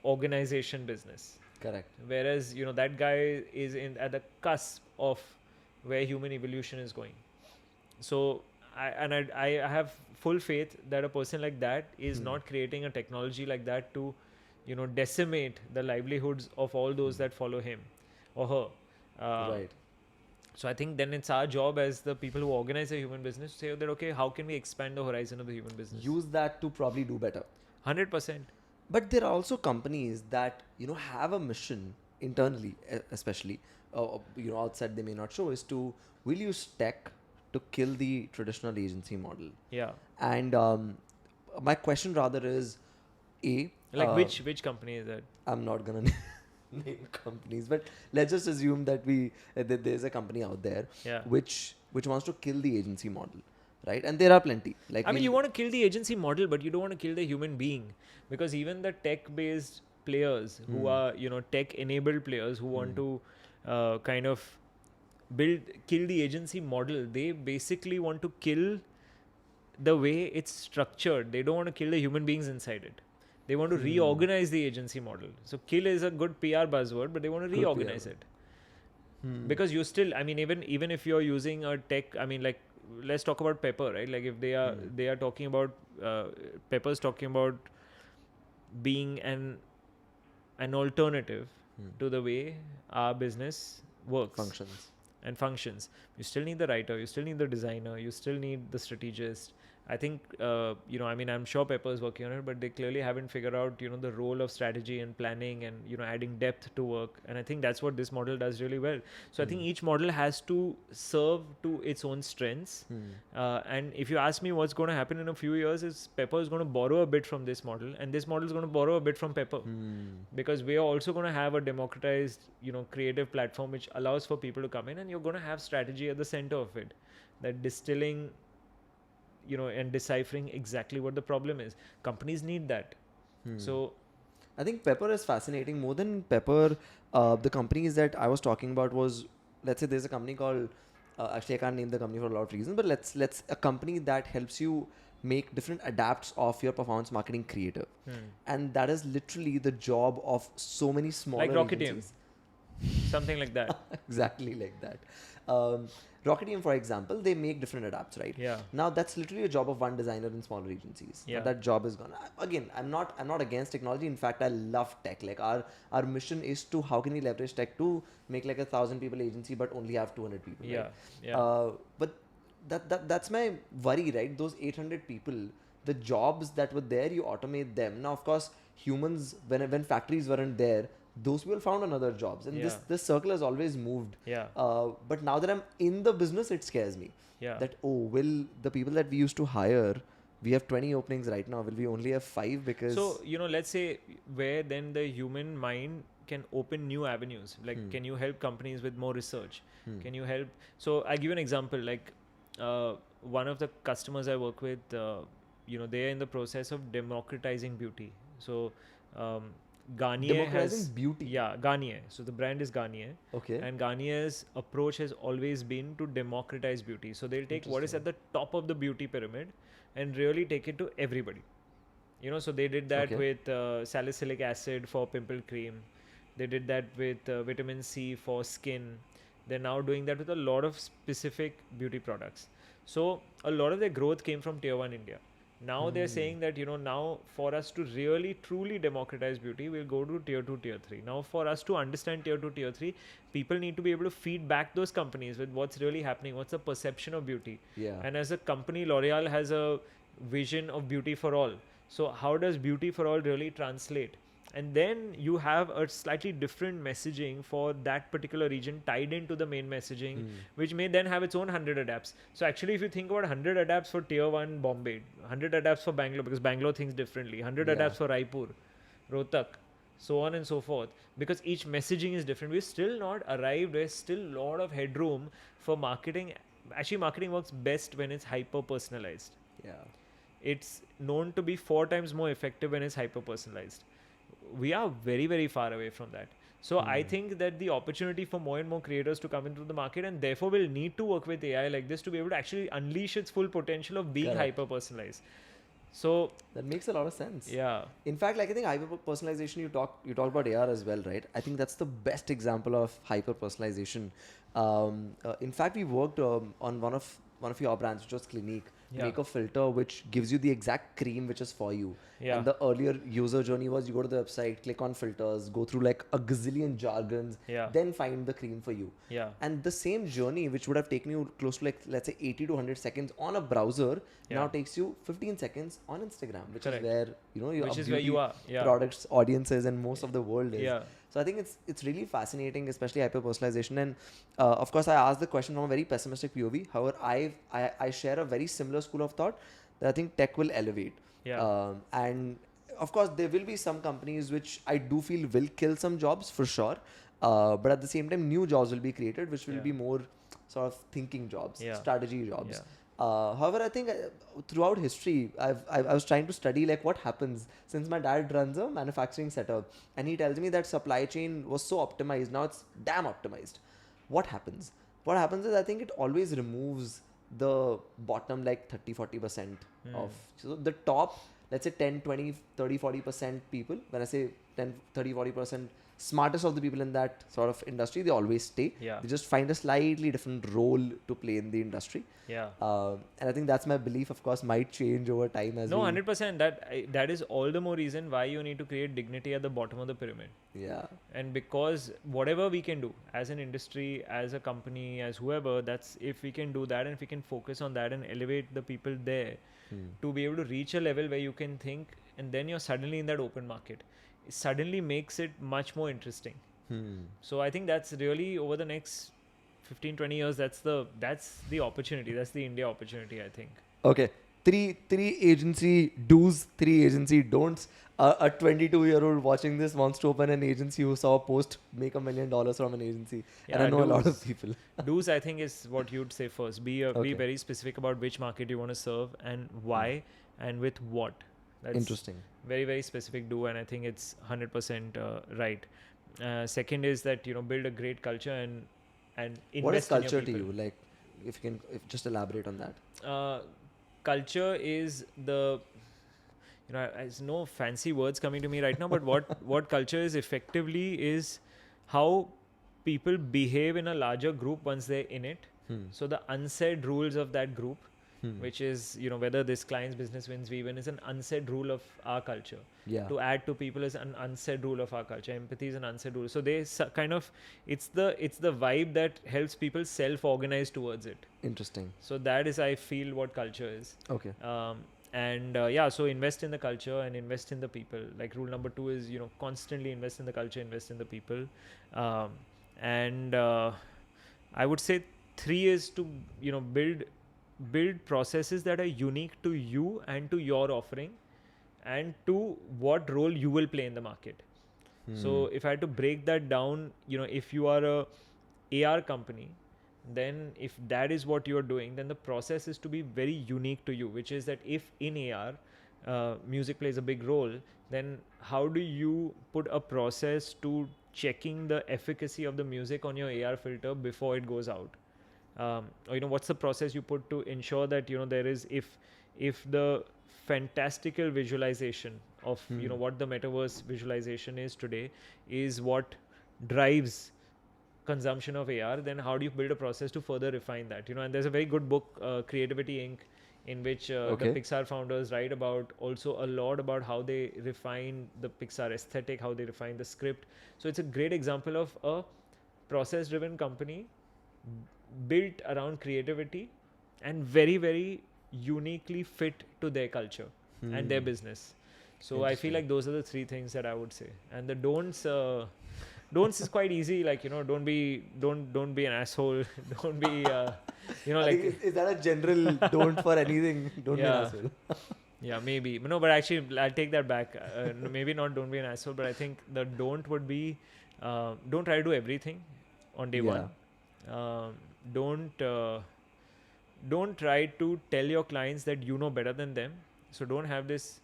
organization business. Correct. Whereas, you know, that guy is at the cusp of where human evolution is going. So I have full faith that a person like that is not creating a technology like that to, decimate the livelihoods of all those that follow him or her. Right. So I think then it's our job as the people who organize a human business to say that, okay, how can we expand the horizon of the human business? Use that to probably do better. 100%. But there are also companies that have a mission internally, especially outside they may not show, is to will use tech to kill the traditional agency model. Yeah. And my question rather is, Like which company is that? I'm not gonna name companies, but let's just assume that that there's a company out there Yeah. which wants to kill the agency model, right? And there are plenty. Like I mean, you want to kill the agency model, but you don't want to kill the human being, because even the tech-based players who are, tech-enabled players who want to kind of kill the agency model, they basically want to kill the way it's structured. They don't want to kill the human beings inside it. They want to reorganize the agency model. So kill is a good PR buzzword, but they want to Good reorganize PR. it. Because you still, I mean, even if you're using a tech, I mean, like, let's talk about Pepper, right? Like, if they are talking about Pepper's talking about being an alternative to the way our business works functions. You still need the writer, you still need the designer, you still need the strategist. I think, I mean, I'm sure Pepper is working on it, but they clearly haven't figured out, the role of strategy and planning and, adding depth to work. And I think that's what this model does really well. So I think each model has to serve to its own strengths. And if you ask me what's going to happen in a few years, is Pepper is going to borrow a bit from this model, and this model is going to borrow a bit from Pepper. Because we are also going to have a democratized, creative platform which allows for people to come in, and you're going to have strategy at the center of it, that distilling and deciphering exactly what the problem is. Companies need that. So I think Pepper is fascinating. More than Pepper, the companies that I was talking about was, let's say there's a company called, actually I can't name the company for a lot of reasons, but let's a company that helps you make different adapts of your performance marketing creative. And that is literally the job of so many smaller like Rocket agencies. Something like that. Exactly like that. Rocketium, for example, they make different adapts, right? Yeah. Now that's literally a job of one designer in smaller agencies. Yeah. Now that job is gone. Again, I'm not against technology. In fact, I love tech. Like our mission is to how can we leverage tech to make like 1,000 people agency, but only have 200 people. Yeah. Right? Yeah. But that's my worry, right? Those 800 people, the jobs that were there, you automate them. Now, of course, humans, when factories weren't there, those people found another jobs, and this circle has always moved. Yeah. But now that I'm in the business, it scares me. Yeah. That will the people that we used to hire, we have 20 openings right now, will we only have 5 because? So let's say where then the human mind can open new avenues. Like, can you help companies with more research? Can you help? So I give you an example. Like, one of the customers I work with, they're in the process of democratizing beauty. So Garnier democratizing has beauty. Yeah, Garnier. So the brand is Garnier. Okay. And Garnier's approach has always been to democratize beauty. So they'll take what is at the top of the beauty pyramid and really take it to everybody. So they did that with salicylic acid for pimple cream. They did that with vitamin C for skin. They're now doing that with a lot of specific beauty products. So a lot of their growth came from Tier 1 India. Now they're saying that, now for us to really truly democratize beauty, we'll go to Tier 2, Tier 3. Now for us to understand Tier 2, Tier 3, people need to be able to feed back those companies with what's really happening, what's the perception of beauty. Yeah. And as a company, L'Oreal has a vision of beauty for all. So how does beauty for all really translate? And then you have a slightly different messaging for that particular region tied into the main messaging, which may then have its own 100 adapts. So actually, if you think about 100 adapts for Tier 1 Bombay, 100 adapts for Bangalore, because Bangalore thinks differently, 100 adapts for Raipur, Rohtak, so on and so forth, because each messaging is different. We're still not arrived. There's still a lot of headroom for marketing. Actually, marketing works best when it's hyper-personalized. Yeah. It's known to be 4 times more effective when it's hyper-personalized. We are very, very far away from that. So I think that the opportunity for more and more creators to come into the market, and therefore will need to work with AI like this to be able to actually unleash its full potential of being hyper-personalized. So that makes a lot of sense. Yeah. In fact, like I think hyper-personalization, you talk about AR as well, right? I think that's the best example of hyper-personalization. In fact, we worked on one of one of your brands, which was Clinique, Yeah. make a filter which gives you the exact cream which is for you. Yeah. And the earlier user journey was you go to the website, click on filters, go through like a gazillion jargons, Yeah. then find the cream for you. Yeah. And the same journey, which would have taken you close to like, let's say 80 to 100 seconds on a browser, now Yeah. takes you 15 seconds on Instagram, which Correct. is where, you know, your Which is where you beauty are. Yeah. products, audiences, and most of the world is. Yeah. So I think it's really fascinating, especially hyper personalization. And of course, I asked the question from a very pessimistic POV. However, I share a very similar school of thought that I think tech will elevate. Yeah. And of course, there will be some companies which I do feel will kill some jobs for sure. But at the same time, new jobs will be created, which will Yeah. be more sort of thinking jobs, Yeah. strategy jobs. Yeah. However, I think throughout history, I was trying to study like what happens since my dad runs a manufacturing setup, and he tells me that supply chain was so optimized. Now it's damn optimized. What happens? What happens is I think it always removes the bottom like 30-40% of so the top, let's say 10, 20, 30, 40% people. When I say 10, 30, 40% smartest of the people in that sort of industry, they always stay. Yeah. They just find a slightly different role to play in the industry. Yeah. And I think that's my belief, of course, might change over time as No, we... 100%. That is all the more reason why you need to create dignity at the bottom of the pyramid. Yeah. And because whatever we can do as an industry, as a company, as whoever, that's if we can do that and if we can focus on that and elevate the people there to be able to reach a level where you can think, and then you're suddenly in that open market. It suddenly makes it much more interesting. So I think that's really over the next 15, 20 years, that's the opportunity. That's the India opportunity, I think. Okay. Three agency do's, three agency don'ts. A 22-year-old watching this wants to open an agency who saw a post make $1 million from an agency. And I know a lot of people. Do's, I think, is what you'd say first. Be very specific about which market you want to serve and why and with what. That's interesting. Very, very specific do, and I think it's 100% right. Second is that, build a great culture and invest What is in your culture to people. you? Like, if you can just elaborate on that. Culture is there's no fancy words coming to me right now, but what culture is effectively is how people behave in a larger group once they're in it. So the unsaid rules of that group, which is, whether this client's business wins, we win, is an unsaid rule of our culture. Yeah. To add to people is an unsaid rule of our culture. Empathy is an unsaid rule. So they kind of, it's the vibe that helps people self-organize towards it. Interesting. So that is, I feel, what culture is. Okay. So invest in the culture and invest in the people. Like rule number 2 is, constantly invest in the culture, invest in the people. I would say 3 is to, build processes that are unique to you and to your offering and to what role you will play in the market. So if I had to break that down, if you are a AR company, then if that is what you're doing, then the process is to be very unique to you, which is that if in AR music plays a big role, then how do you put a process to checking the efficacy of the music on your AR filter before it goes out? Or what's the process you put to ensure that there is, if the fantastical visualization of what the metaverse visualization is today is what drives consumption of AR, then how do you build a process to further refine that? And there's a very good book, Creativity Inc., in which the Pixar founders write about also a lot about how they refine the Pixar aesthetic, how they refine the script. So it's a great example of a process driven company built around creativity and very, very uniquely fit to their culture and their business. So I feel like those are the 3 things that I would say. And the don'ts is quite easy. Like, don't be an asshole. Don't be, is that a general don't for anything? Don't be an asshole. Yeah, maybe. No, but actually, I'll take that back. Maybe not don't be an asshole, but I think the don't would be don't try to do everything on day one. Don't try to tell your clients that you know better than them. So don't have this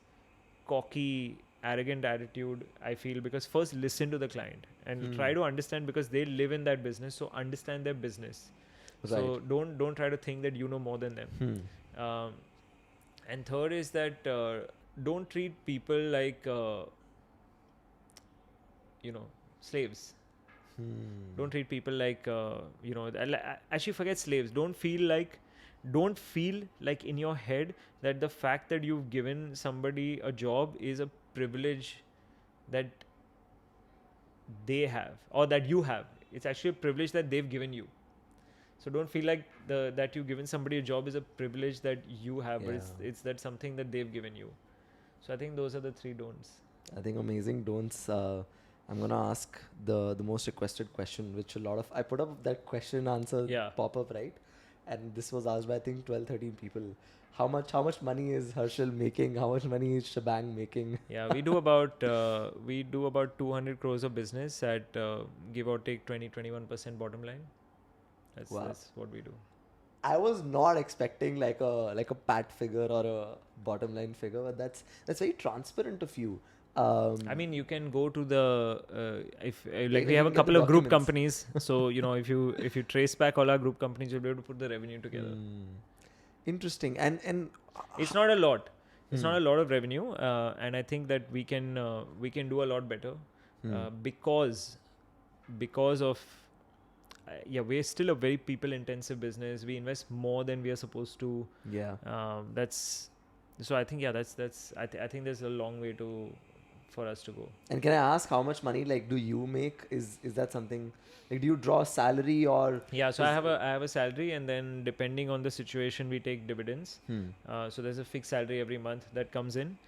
cocky, arrogant attitude, I feel, because first listen to the client and try to understand, because they live in that business, so understand their business. Right. So don't try to think that you know more than them. And third is that don't treat people like slaves. Don't treat people like actually forget slaves. Don't feel like don't feel like in your head that the fact that you've given somebody a job is a privilege that they have or that you have. It's actually a privilege that they've given you. So don't feel like that you've given somebody a job is a privilege that you have, but it's that something that they've given you. So I think those are the 3 don'ts. I think amazing don'ts. I'm gonna ask the most requested question, which a lot of I put up that question answer pop up, right, and this was asked by I think 12-13 people. How much money is Harshil making? How much money is Schbang making? Yeah, we do about 200 crores of business at give or take 20-21% bottom line. That's what we do. I was not expecting like a pat figure or a bottom line figure, but that's very transparent of you. I mean, you can go to the we have a couple of group companies, so if you trace back all our group companies, you'll be able to put the revenue together. Interesting, and it's not a lot. It's not a lot of revenue, and I think that we can do a lot better because of we're still a very people intensive business. We invest more than we are supposed to. So I think that's I think there's a long way for us to go. And can I ask how much money do you make? Is that something do you draw a salary or? Yeah, so I have a salary, and then depending on the situation we take dividends. So there's a fixed salary every month that comes in,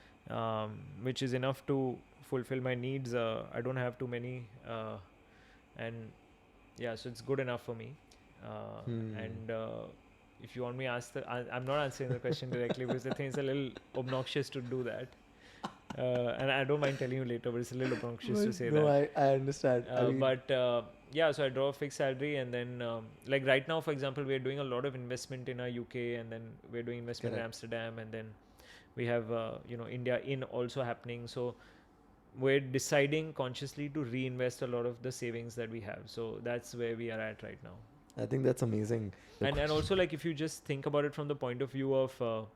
which is enough to fulfill my needs. I don't have too many, and so it's good enough for me. And if you want me to ask I'm not answering the question directly because I think it's a little obnoxious to do that. And I don't mind telling you later, but it's a little obnoxious to say that. No, I understand. So I draw a fixed salary, and then like right now, for example, we're doing a lot of investment in our UK, and then we're doing investment in Amsterdam, and then we have India in also happening. So we're deciding consciously to reinvest a lot of the savings that we have. So that's where we are at right now. I think that's amazing. And also, like, if you just think about it from the point of view of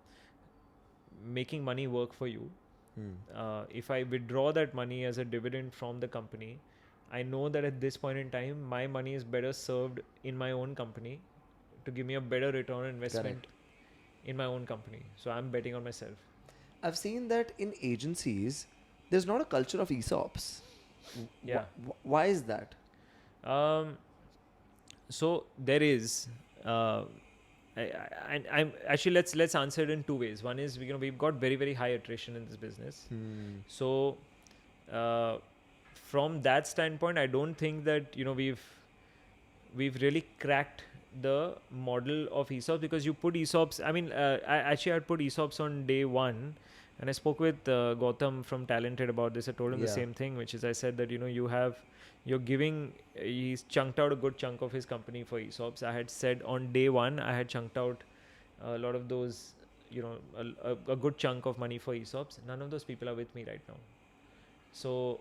making money work for you, if I withdraw that money as a dividend from the company, I know that at this point in time, my money is better served in my own company to give me a better return on investment in my own company. So I'm betting on myself. I've seen that in agencies, there's not a culture of ESOPs. Yeah. Why is that? So there is. I'm actually let's answer it in 2 ways. One is we've got very, very high attrition in this business. So from that standpoint, I don't think that we've really cracked the model of ESOPs, because you put ESOPs. I mean, I'd put ESOPs on day one, and I spoke with Gautam from Talented about this. I told him the same thing, which is I said that he's chunked out a good chunk of his company for ESOPs. I had said on day one, I had chunked out a lot of those, a good chunk of money for ESOPs. None of those people are with me right now. So,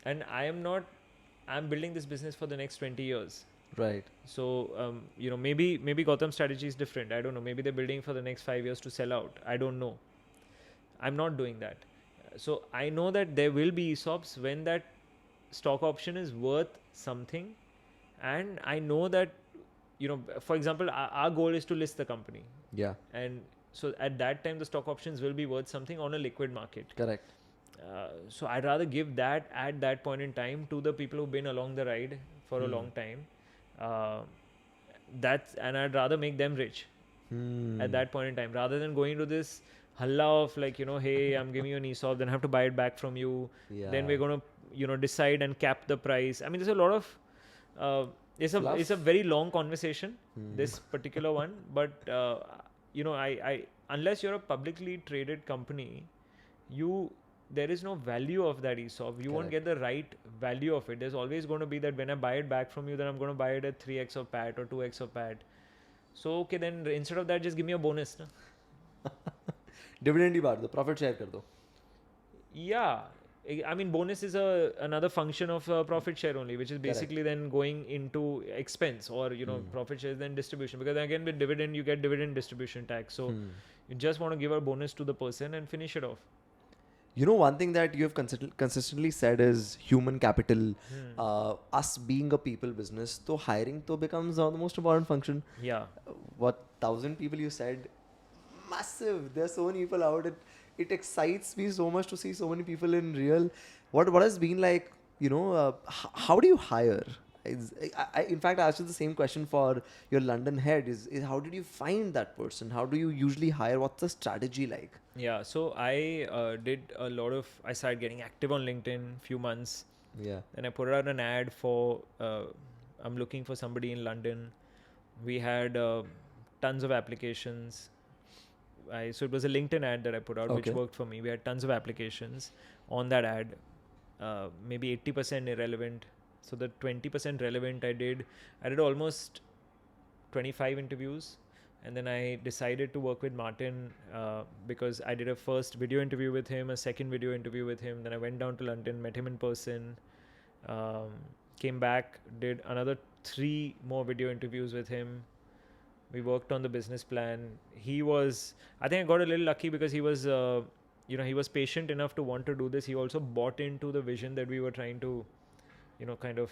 and I'm building this business for the next 20 years. Right. So, maybe Gautam's strategy is different. I don't know. Maybe they're building for the next 5 years to sell out. I don't know. I'm not doing that. So I know that there will be ESOPs when that stock option is worth something, and I know that for example, our goal is to list the company, and so at that time the stock options will be worth something on a liquid market. Correct. So I'd rather give that at that point in time to the people who've been along the ride for a long time, and I'd rather make them rich at that point in time, rather than going to this halla of hey, I'm giving you an ESOP, then I have to buy it back from you. Then we're going to decide and cap the price. I mean, there's a lot of it's a very long conversation, this particular one, but I unless you're a publicly traded company, there is no value of that ESOP. You won't get the right value of it. There's always going to be that when I buy it back from you, then I'm going to buy it at 3x of PAT or 2x of PAT. So okay, then instead of that, just give me a bonus. Na? Dividend ही बांट दो, profit share कर दो. Yeah, I mean, bonus is another function of profit share only, which is basically then going into expense, or profit share is then distribution, because again with dividend you get dividend distribution tax. So you just want to give a bonus to the person and finish it off. You know, one thing that you have consistently said is human capital. Us being a people business, so hiring to becomes the most important function. Yeah. What 1,000 people you said? Massive. There's so many people out. It excites me so much to see so many people in real. What has been like? How do you hire? In fact, I asked you the same question for your London head. Is how did you find that person? How do you usually hire? What's the strategy like? Yeah. So I did a lot of. I started getting active on LinkedIn few months. Yeah. Then I put out an ad for. I'm looking for somebody in London. We had tons of applications. So it was a LinkedIn ad that I put out, which Okay. worked for me. We had tons of applications on that ad. Maybe 80% irrelevant. So the 20% relevant I did almost 25 interviews. And then I decided to work with Martin because I did a first video interview with him, a second video interview with him. Then I went down to London, met him in person, came back, did another 3 more video interviews with him. We worked on the business plan. I think I got a little lucky because he was, he was patient enough to want to do this. He also bought into the vision that we were trying to, kind of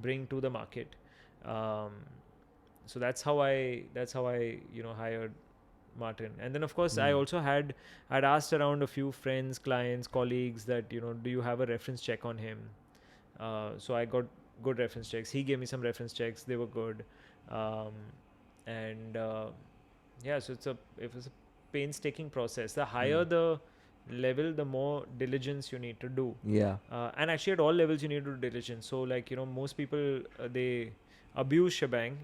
bring to the market. So that's how I hired Martin. And then of course I also I'd asked around a few friends, clients, colleagues that, do you have a reference check on him? So I got good reference checks. He gave me some reference checks. They were good. So it was a painstaking process. The higher the level, the more diligence you need to do. Yeah. And actually at all levels you need to do diligence. So most people they abuse Schbang.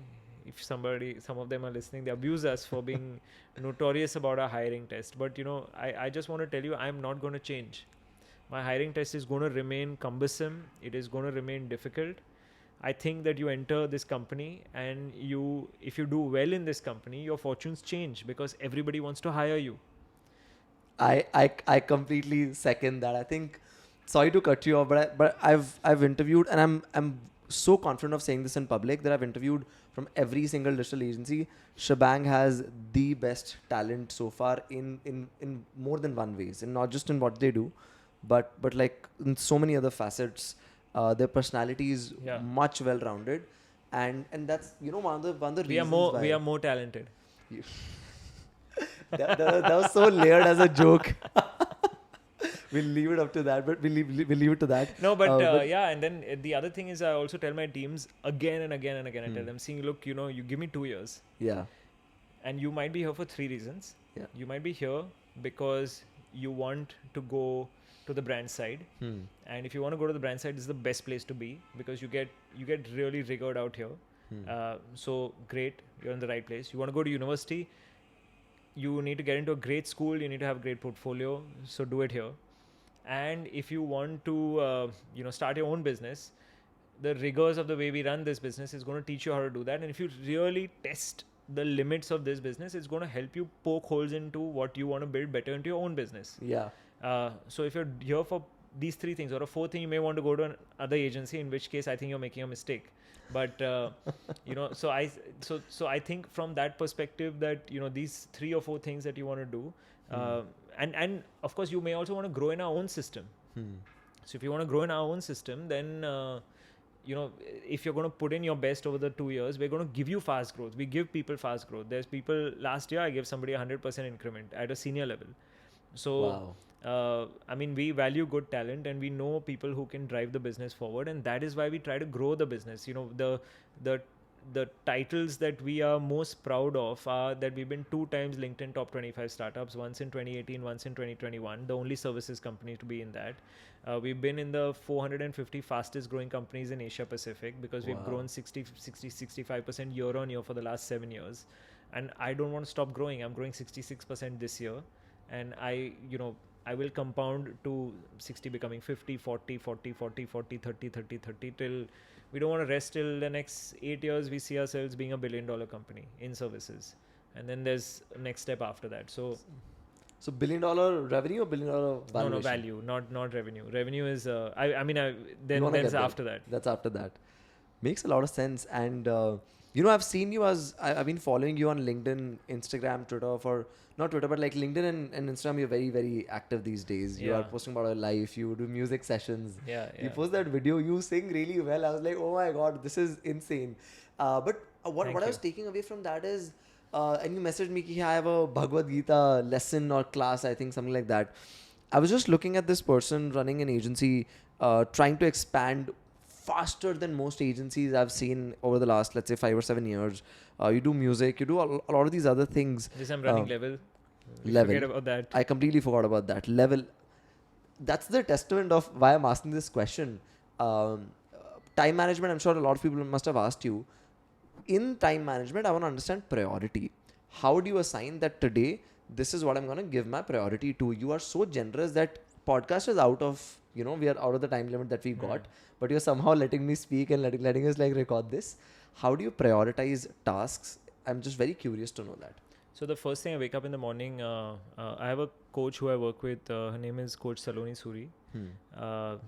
If some of them are listening, they abuse us for being notorious about our hiring test. But I just want to tell you, I'm not going to change. My hiring test is going to remain cumbersome. It is going to remain difficult. I think that you enter this company and if you do well in this company, your fortunes change because everybody wants to hire you. I completely second that. I think, sorry to cut you off, but I've interviewed, and I'm so confident of saying this in public, that I've interviewed from every single digital agency. Schbang has the best talent so far in more than one ways, and not just in what they do, but like in so many other facets. Their personality is much well rounded, and that's one of the reasons we are more talented. that was so layered as a joke. We'll leave it up to that, but we'll leave it to that. No, but and then the other thing is I also tell my teams again and again and again. I tell them, see, look, you give me 2 years. Yeah. And you might be here for 3 reasons. Yeah. You might be here because you want to go to the brand side. And if you want to go to the brand side, this is the best place to be because you get really rigored out here. So great, you're in the right place. You want to go to university, you need to get into a great school, you need to have a great portfolio, so do it here. And if you want to start your own business, the rigors of the way we run this business is going to teach you how to do that. And if you really test the limits of this business, it's going to help you poke holes into what you want to build better into your own business. Yeah. So if you're here for these 3 things, or a 4th thing, you may want to go to another agency, in which case I think you're making a mistake. But so I think from that perspective that these 3 or 4 things that you want to do, and of course you may also want to grow in our own system. So if you want to grow in our own system, then if you're going to put in your best over the 2 years, we're going to give you fast growth. We give people fast growth. There's people, last year I gave somebody 100% increment at a senior level. So we value good talent, and we know people who can drive the business forward, and that is why we try to grow the business. The titles that we are most proud of are that we've been 2 times LinkedIn top 25 startups, once in 2018, once in 2021, the only services company to be in that. We've been in the 450 fastest growing companies in Asia Pacific because we've grown 65% year on year for the last 7 years. And I don't want to stop growing. I'm growing 66% this year. And I will compound to 60 becoming 50, 40, 40, 40, 40, 30, 30, 30 till we don't want to rest till the next 8 years. We see ourselves being $1 billion company in services. And then there's next step after that. So $1 billion revenue or $1 billion valuation? No, value, not revenue. Revenue is, then there's after that. That's after that. Makes a lot of sense. And You know, I've seen you I've been following you on LinkedIn, Instagram, Twitter for not Twitter, but like LinkedIn and Instagram. You're very, very active these days. You are Yeah, posting about your life. You do music sessions. yeah, You yeah. post that video. You sing really well. I was like, oh my god, this is insane. But what Thank I you. was taking away from that is, and you messaged me, ki, I have a Bhagavad Gita lesson or class. I think something like that. I was just looking at this person running an agency, trying to expand faster than most agencies I've seen over the last, let's say, 5 or 7 years. You do music, you do a lot of these other things. This I'm Uh, running Level. We Level. forget about that. I completely forgot about that. Level. That's the testament of why I'm asking this question. Time management, I'm sure a lot of people must have asked you. In time management, I want to understand priority. How do you assign that today, this is what I'm going to give my priority to? You are so generous that podcast is out of, we are out of the time limit that we got, but you're somehow letting me speak and letting us like record this. How do you prioritize tasks? I'm just very curious to know that. So the first thing I wake up in the morning, I have a coach who I work with. Her name is Coach Saloni Suri.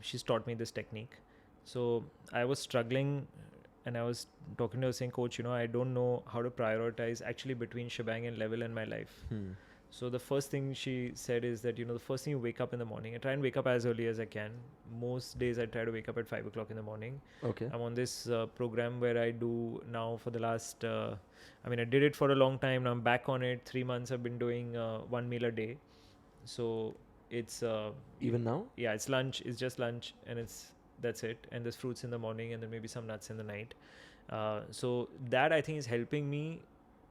She's taught me this technique. So I was struggling, and I was talking to her saying, Coach, I don't know how to prioritize actually between Schbang and Level in my life. So the first thing she said is that, the first thing you wake up in the morning, I try and wake up as early as I can. Most days I try to wake up at 5 o'clock in the morning. Okay. I'm on this program where I do now for the last, I did it for a long time. Now I'm back on it. 3 months I've been doing 1 meal a day. So it's... Even now? Yeah, it's lunch. It's just lunch and that's it. And there's fruits in the morning and then maybe some nuts in the night. So that I think is helping me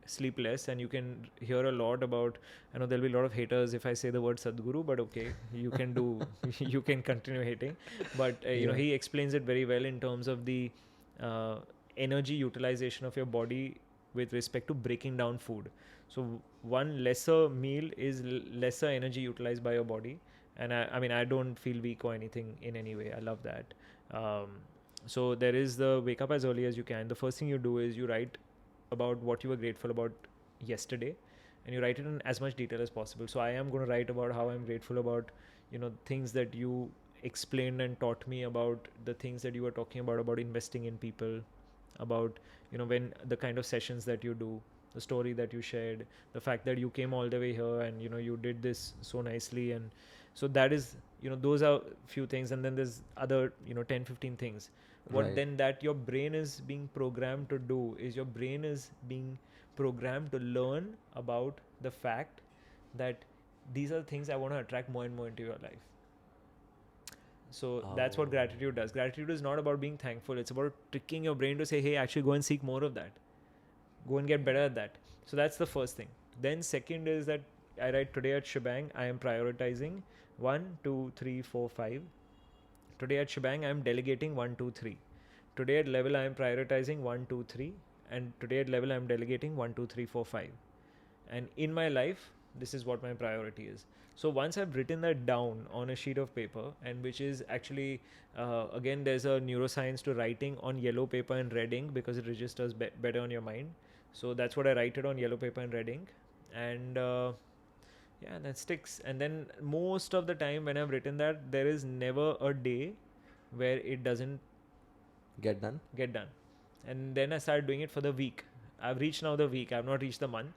sleep less, and you can hear a lot about, I know there'll be a lot of haters if I say the word Sadhguru, but okay, you can you can continue hating, but he explains it very well in terms of the energy utilization of your body with respect to breaking down food. So one lesser meal is lesser energy utilized by your body, and I don't feel weak or anything in any way. I love that. So there is the wake up as early as you can. The first thing you do is you write about what you were grateful about yesterday, and you write it in as much detail as possible. So I am going to write about how I'm grateful about things that you explained and taught me, about the things that you were talking about investing in people, about when the kind of sessions that you do, the story that you shared, the fact that you came all the way here and you did this so nicely. And so that is those are few things, and then there's other 10-15 things. What Right. then that your brain is being programmed to do is your brain is being programmed to learn about the fact that these are the things I want to attract more and more into your life. So that's what gratitude does. Gratitude is not about being thankful. It's about tricking your brain to say, hey, actually go and seek more of that. Go and get better at that. So that's the first thing. Then second is that I write today at Schbang, I am prioritizing 1, 2, 3, 4, 5. Today at Schbang, I am delegating 1, 2, 3. Today at Level, I am prioritizing 1, 2, 3. And today at Level, I am delegating 1, 2, 3, 4, 5. And in my life, this is what my priority is. So once I've written that down on a sheet of paper, and which is actually, again, there's a neuroscience to writing on yellow paper and red ink because it registers better on your mind. So that's what I write it on yellow paper and red ink. And yeah, that sticks. And then most of the time when I've written that, there is never a day where it doesn't Get done. And then I started doing it for the week. I've reached now the week. I've not reached the month.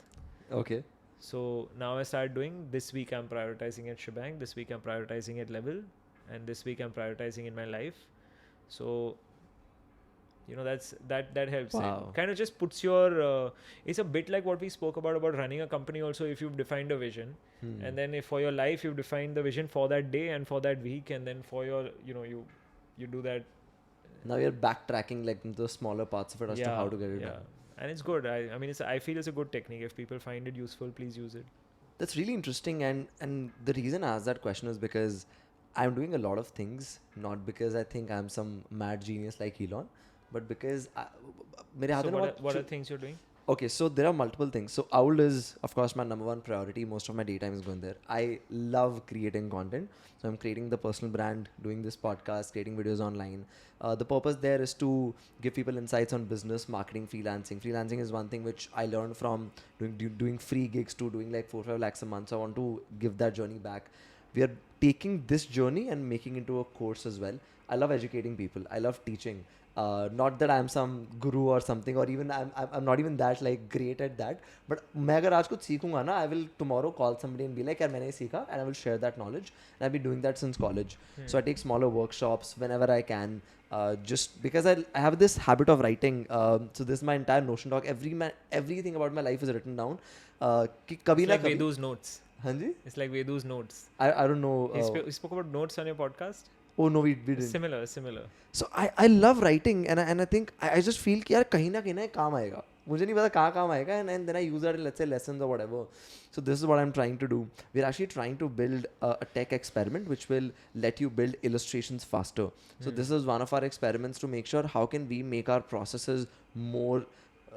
Okay. So now I started doing, this week I'm prioritizing at Schbang, this week I'm prioritizing at Level, and this week I'm prioritizing in my life. So that helps. Wow. It kind of just puts your it's a bit like what we spoke about running a company also. If you've defined a vision, and then if for your life you've defined the vision for that day and for that week, and then for your you do that. Now you're backtracking like into the smaller parts of it as to how to get it done. And it's good. I feel it's a good technique. If people find it useful, please use it. That's really interesting, and the reason I asked that question is because I'm doing a lot of things, not because I think I'm some mad genius like Elon, but because What are things you're doing? Okay, so there are multiple things. So Owl is, of course, my number one priority. Most of my daytime is going there. I love creating content. So I'm creating the personal brand, doing this podcast, creating videos online. The purpose there is to give people insights on business, marketing, freelancing. Freelancing is one thing which I learned from doing free gigs to doing like 4-5 lakhs a month. So I want to give that journey back. We are taking this journey and making into a course as well. I love educating people. I love teaching. Not that I'm some guru or something, or even I'm not even that like great at that. But मैं अगर आज कुछ सीखूंगा ना, I will tomorrow call somebody and be like, यार मैंने ये सीखा, and I will share that knowledge. And I've been doing that since college. So I take smaller workshops whenever I can. Just because I have this habit of writing. So this is my entire Notion doc. Everything about my life is written down. कि कभी It's ना like कभी. Vedu's notes. हाँ जी. It's like Vedu's notes. I don't know. You spoke about notes on your podcast? Oh no, we didn't. Similar. So I love writing, and I think I just feel कि यार कहीं ना कहीं ना ये काम आएगा. मुझे नहीं पता कहाँ काम आएगा, and then I use that in, let's say, lessons or whatever. So this is what I'm trying to do. We're actually trying to build a tech experiment which will let you build illustrations faster. So this is one of our experiments to make sure how can we make our processes more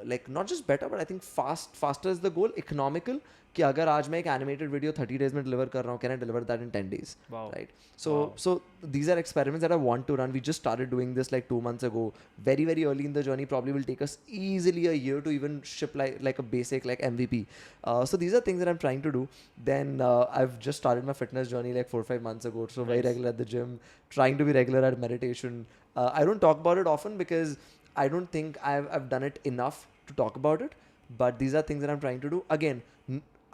like not just better, but I think faster is the goal. Economical. कि अगर आज मैं एक animated video 30 days में deliver कर रहा हूँ, can I deliver that in 10 days? Wow. Right. So these are experiments that I want to run. We just started doing this like 2 months ago. Very early in the journey. Probably will take us easily a year to even ship like a basic like MVP. So these are things that I'm trying to do. Then I've just started my fitness journey like 4 or 5 months ago. So very regular at the gym. Trying to be regular at meditation. I don't talk about it often because I don't think I've done it enough to talk about it. But these are things that I'm trying to do. Again,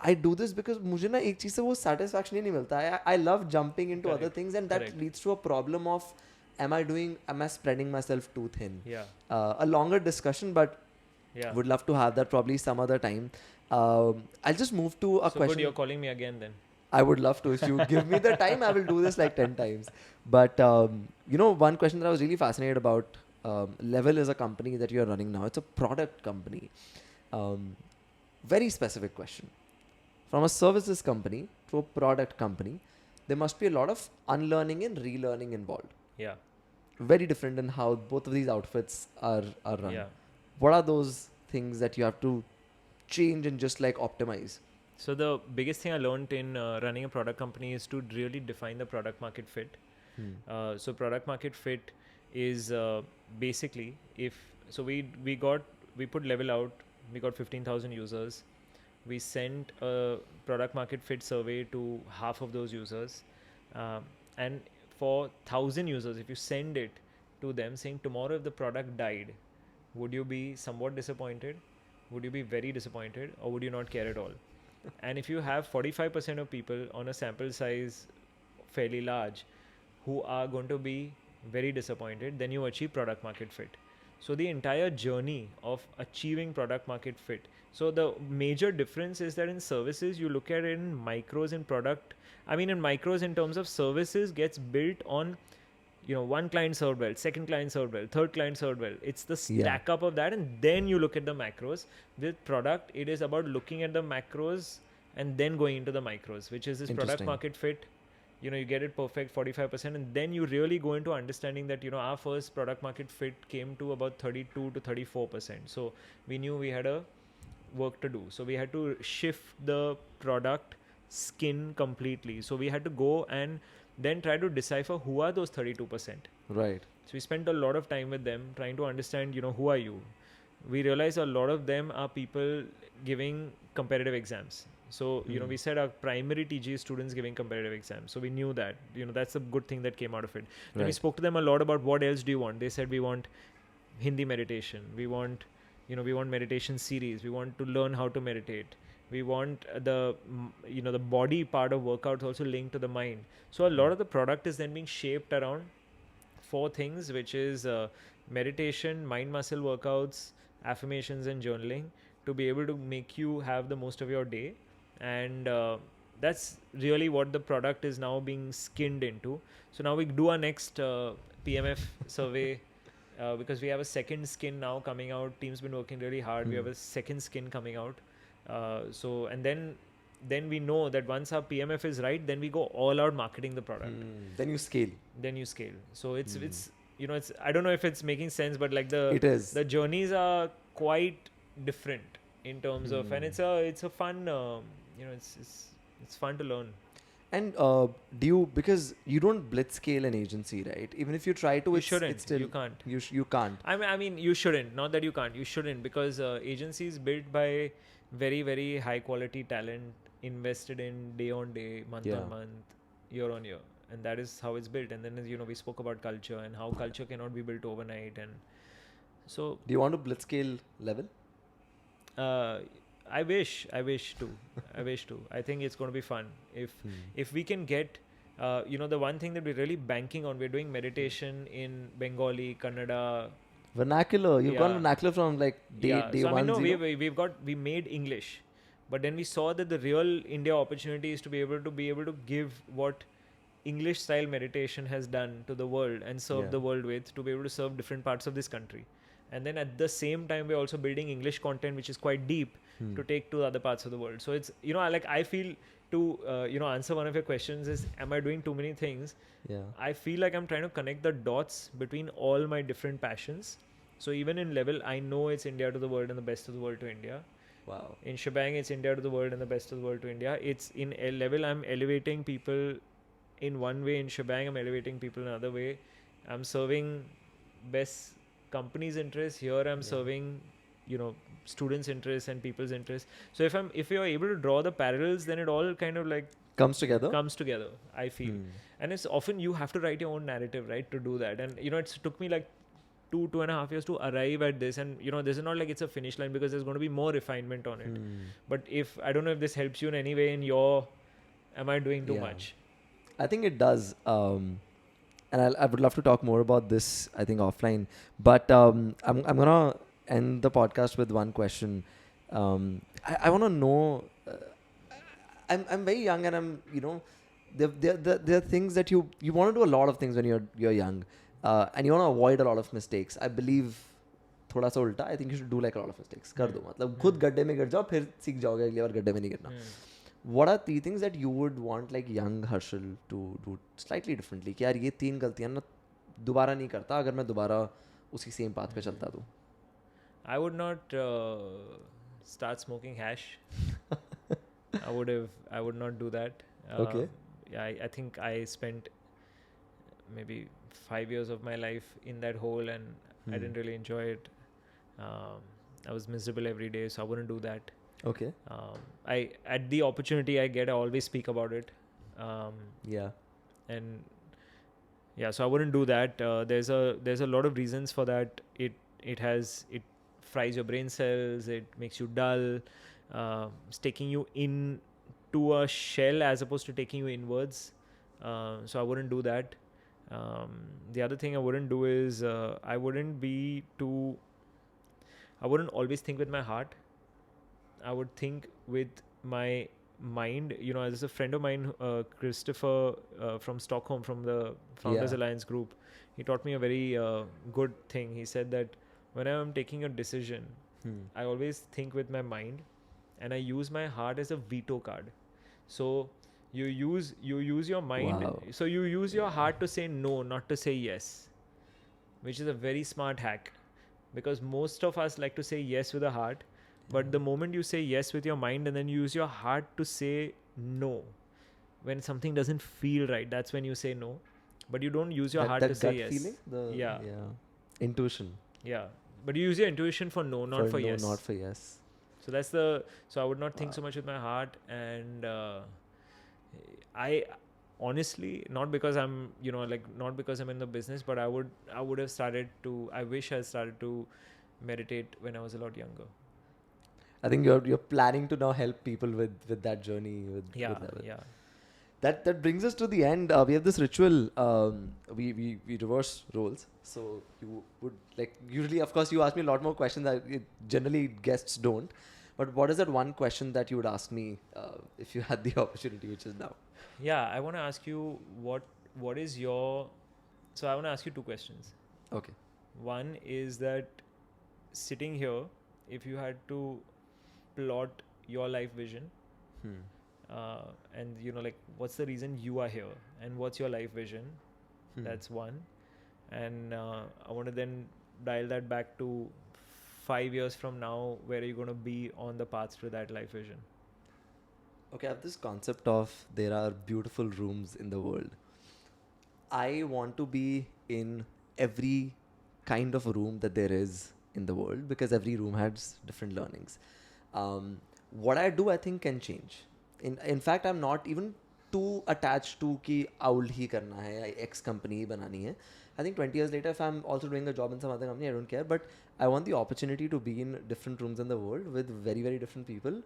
I do this because मुझे ना एक चीज़ से वो satisfaction ही नहीं मिलता. I love jumping into other things, and that leads to a problem of am I spreading myself too thin? Yeah. A longer discussion, but would love to have that probably some other time. I'll just move to a question. Good, you're calling me again then. I would love to. If you give me the time, I will do this like 10 times. But one question that I was really fascinated about, Level is a company that you're running now. It's a product company. Very specific question. From a services company to a product company, there must be a lot of unlearning and relearning involved. Yeah. Very different in how both of these outfits are run. Yeah. What are those things that you have to change and just like optimize? So the biggest thing I learned in running a product company is to really define the product market fit. So product market fit is basically we put Level out, we got 15,000 users. We sent a product market fit survey to half of those users. And for 1,000 users, if you send it to them saying tomorrow if the product died, would you be somewhat disappointed? Would you be very disappointed? Or would you not care at all? And if you have 45% of people on a sample size fairly large who are going to be very disappointed, then you achieve product market fit. So the entire journey of achieving product market fit. So the major difference is that in services, you look at it in micros in product. I mean, in micros in terms of services gets built on, one client served well, second client served well, third client served well. It's the stack up of that. And then you look at the macros. With product, it is about looking at the macros and then going into the micros, which is this product market fit. You get it perfect 45%, and then you really go into understanding that our first product market fit came to about 32 to 34%. So we knew we had a work to do. So we had to shift the product skin completely. So we had to go and then try to decipher who are those 32%. Right. So we spent a lot of time with them trying to understand who are you. We realized a lot of them are people giving competitive exams. So, we said our primary TG students giving competitive exams. So we knew that, that's a good thing that came out of it. Then we spoke to them a lot about what else do you want? They said, we want Hindi meditation. We want, we want meditation series. We want to learn how to meditate. We want the body part of workouts also linked to the mind. So a lot of the product is then being shaped around 4 things, which is meditation, mind muscle workouts, affirmations and journaling, to be able to make you have the most of your day. And that's really what the product is now being skinned into. So now we do our next PMF survey because we have a second skin now coming out. Team's been working really hard. We have a second skin coming out. And then we know that once our PMF is right, then we go all out marketing the product. Then you scale. So it's I don't know if it's making sense, but like the journeys are quite different in terms of, and it's a fun it's fun to learn. And because you don't blitzscale an agency, right? Even if you try to, you can't. You can't. I mean, you shouldn't. Not that you can't. You shouldn't, because agencies built by very, very high quality talent, invested in day on day, month on month, year on year, and that is how it's built. And then we spoke about culture and how culture cannot be built overnight. And so Do you want to blitzscale level? I wish to. I think it's going to be fun if we can get. The one thing that we're really banking on, we're doing meditation in Bengali, Kannada. Vernacular. You've gone Yeah. vernacular from like day So I one mean, no, zero. we made English, but then we saw that the real India opportunity is to be able to give what English style meditation has done to the world and serve Yeah. the world with, to be able to serve different parts of this country. And then at the same time, we're also building English content, which is quite deep, to take to other parts of the world. So it's, I feel to, answer one of your questions is, am I doing too many things? Yeah. I feel like I'm trying to connect the dots between all my different passions. So even in Level, I know it's India to the world and the best of the world to India. Wow. In Schbang, it's India to the world and the best of the world to India. It's in Level, I'm elevating people in one way. In Schbang, I'm elevating people in another way. I'm serving best companies' interests. Here, I'm serving, students' interests and people's interests. So if you're able to draw the parallels, then it all kind of like Comes together. comes together, I feel. And it's often you have to write your own narrative, right, to do that. And it took me like 2.5 years to arrive at this. And this is not like it's a finish line, because there's going to be more refinement on it. But I don't know if this helps you in any way in your, am I doing too much? I think it does. And I would love to talk more about this, I think, offline. But I'm gonna end the podcast with one question. I want to know. I'm very young, and I'm there are things that you want to do a lot of things when you're young, and you want to avoid a lot of mistakes. I believe थोड़ा सा उल्टा. I think you should do like a lot of mistakes. कर दो, मतलब खुद गड्ढे में गिर जाओ, फिर सीख जाओगे अगली बार गड्ढे में नहीं गिरना. What are 3 things that you would want like young Harshil to do slightly differently? कि यार ये 3 गलतियाँ ना दोबारा नहीं करता अगर मैं दोबारा उसी same path पे चलता तो. I would not start smoking hash. I would not do that. Okay. Yeah, I think I spent maybe 5 years of my life in that hole, and I didn't really enjoy it. I was miserable every day, so I wouldn't do that. Okay. At the opportunity I get, I always speak about it. Yeah. And yeah, so I wouldn't do that. There's a lot of reasons for that. It fries your brain cells. It makes you dull. It's taking you into a shell as opposed to taking you inwards. So I wouldn't do that. The other thing I wouldn't do is I wouldn't always think with my heart. I would think with my mind. There's a friend of mine, Christopher, from Stockholm, from the Founders Alliance group. He taught me a very good thing. He said that when I'm taking a decision, I always think with my mind, and I use my heart as a veto card. So you use your mind. Wow. So you use your heart to say no, not to say yes, which is a very smart hack, because most of us like to say yes with a heart. But the moment you say yes with your mind and then you use your heart to say no, when something doesn't feel right, that's when you say no. But you don't use your heart to say yes. Feeling? Yeah. Intuition. Yeah. But you use your intuition for no, not for yes. Not for yes. So so I would not think so much with my heart. And I honestly, not because I'm, not because I'm in the business, but I would have I wish I started to meditate when I was a lot younger. I think you're planning to now help people with that journey. With Level. Yeah. That brings us to the end. We have this ritual. We reverse roles. So you would usually, of course, you ask me a lot more questions that generally guests don't. But what is that one question that you would ask me if you had the opportunity, which is now? Yeah, I want to ask you what is your. So I want to ask you 2 questions. Okay. One is that sitting here, if you had to plot your life vision, and what's the reason you are here, and what's your life vision? That's one. And I want to then dial that back to 5 years from now. Where are you going to be on the path to that life vision? Okay, I have this concept of there are beautiful rooms in the world. I want to be in every kind of a room that there is in the world, because every room has different learnings. What I do, I think, can change. In fact, I'm not even too attached to कि old ही करना है या X company ही बनानी है. I think 20 years later, if I'm also doing a job in some other company, I don't care. But I want the opportunity to be in different rooms in the world with very, very different people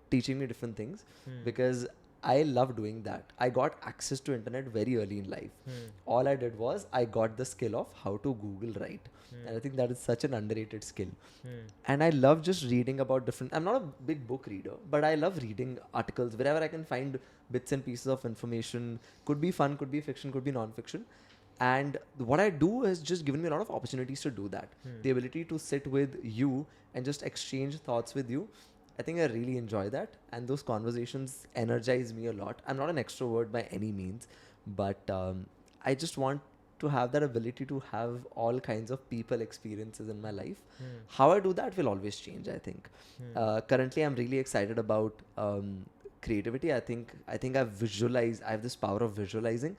teaching me different things because I love doing that. I got access to internet very early in life. All I did was I got the skill of how to Google write. And I think that is such an underrated skill. And I love just reading about different... I'm not a big book reader, but I love reading articles wherever I can find bits and pieces of information. Could be fun, could be fiction, could be non-fiction. And what I do is just given me a lot of opportunities to do that. The ability to sit with you and just exchange thoughts with you. I think I really enjoy that. And those conversations energize me a lot. I'm not an extrovert by any means, but I just want to have that ability to have all kinds of people experiences in my life. How I do that will always change, I think. Currently, I'm really excited about creativity. I think I have this power of visualizing.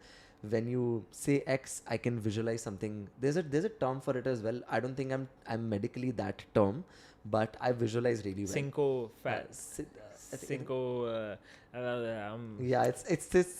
When you say X, I can visualize something. There's a term for it as well. I don't think I'm medically that term, but I visualize really well. Yeah, it's this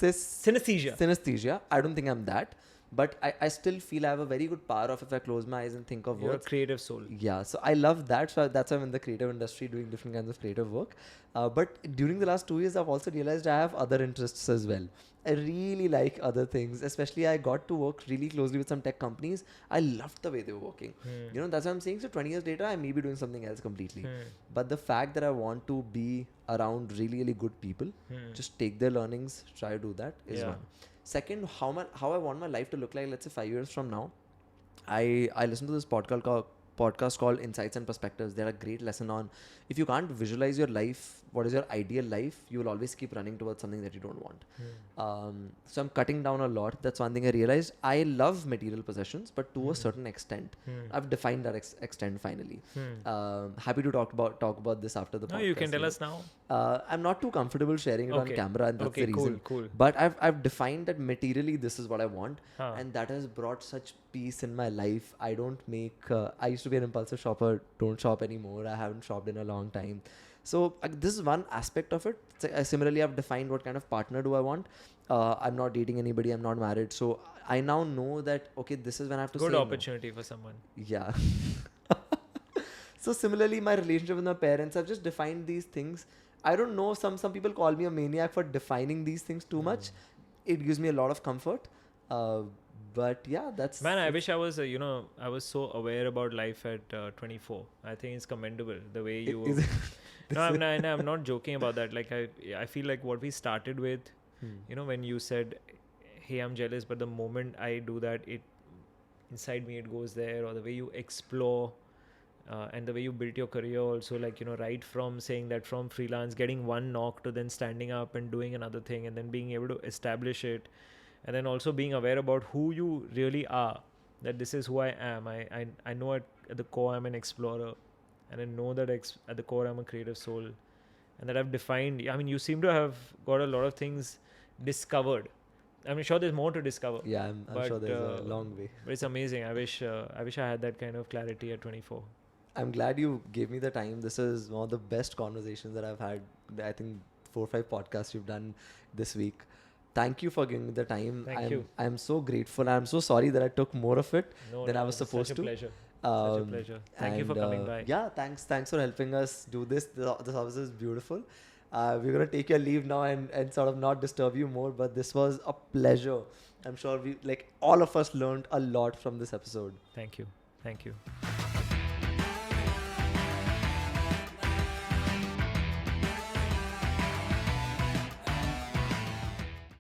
synesthesia. I don't think I'm that, but I still feel I have a very good power of if I close my eyes and think of You're words. a creative soul. Yeah, so I love that. So that's why I'm in the creative industry doing different kinds of creative work. But during the last 2 years, I've also realized I have other interests as well. I really like other things, especially I got to work really closely with some tech companies. I loved the way they were working. You know, that's what I'm saying. So 20 years later, I may be doing something else completely. But the fact that I want to be around really, really good people, just take their learnings, try to do that is one. Second, how I want my life to look like, let's say 5 years from now. I listened to this podcast called Insights and Perspectives. They had a great lesson on if you can't visualize your life, what is your ideal life, you will always keep running towards something that you don't want. So I'm cutting down a lot. That's one thing I realized. I love material possessions, but to a certain extent. I've defined that extent finally. Happy to talk about this after the podcast. No, you can tell us now. I'm not too comfortable sharing it on camera, and that's the reason. Cool. But I've defined that materially this is what I want, and that has brought such peace in my life. I don't make... I used to be an impulsive shopper. Don't shop anymore. I haven't shopped in a long time. So this is one aspect of it. Similarly, I've defined what kind of partner do I want. I'm not dating anybody. I'm not married. So I now know that, okay, this is when I have to say Good opportunity for someone. Yeah. So similarly, my relationship with my parents, I've just defined these things. I don't know, some people call me a maniac for defining these things too much. It gives me a lot of comfort. But yeah, that's... Man, I wish I was, I was so aware about life at 24. I think it's commendable the way you... No, I'm not joking about that. Like, I feel like what we started with, when you said, hey, I'm jealous, but the moment I do that, inside me, it goes there. Or the way you explore and the way you built your career also, like, right from saying that from freelance, getting one knock to then standing up and doing another thing and then being able to establish it. And then also being aware about who you really are, that this is who I am. I know at the core I'm an explorer, and I know that at the core I'm a creative soul, and that I've defined... I mean, you seem to have got a lot of things discovered. I'm sure there's more to discover. Yeah, I'm sure there's a long way. But it's amazing. I wish I had that kind of clarity at 24. I'm glad you gave me the time. This is one of the best conversations that I've had. I think 4 or 5 podcasts you've done this week. Thank you for giving me the time. Thank you. I'm so grateful. I'm so sorry that I took more of it than I was supposed to. Such a pleasure. Such a pleasure. Thank you for coming by. Yeah, thanks for helping us do this. This office is beautiful. We're going to take your leave now and sort of not disturb you more, but this was a pleasure. I'm sure all of us learned a lot from this episode. Thank you.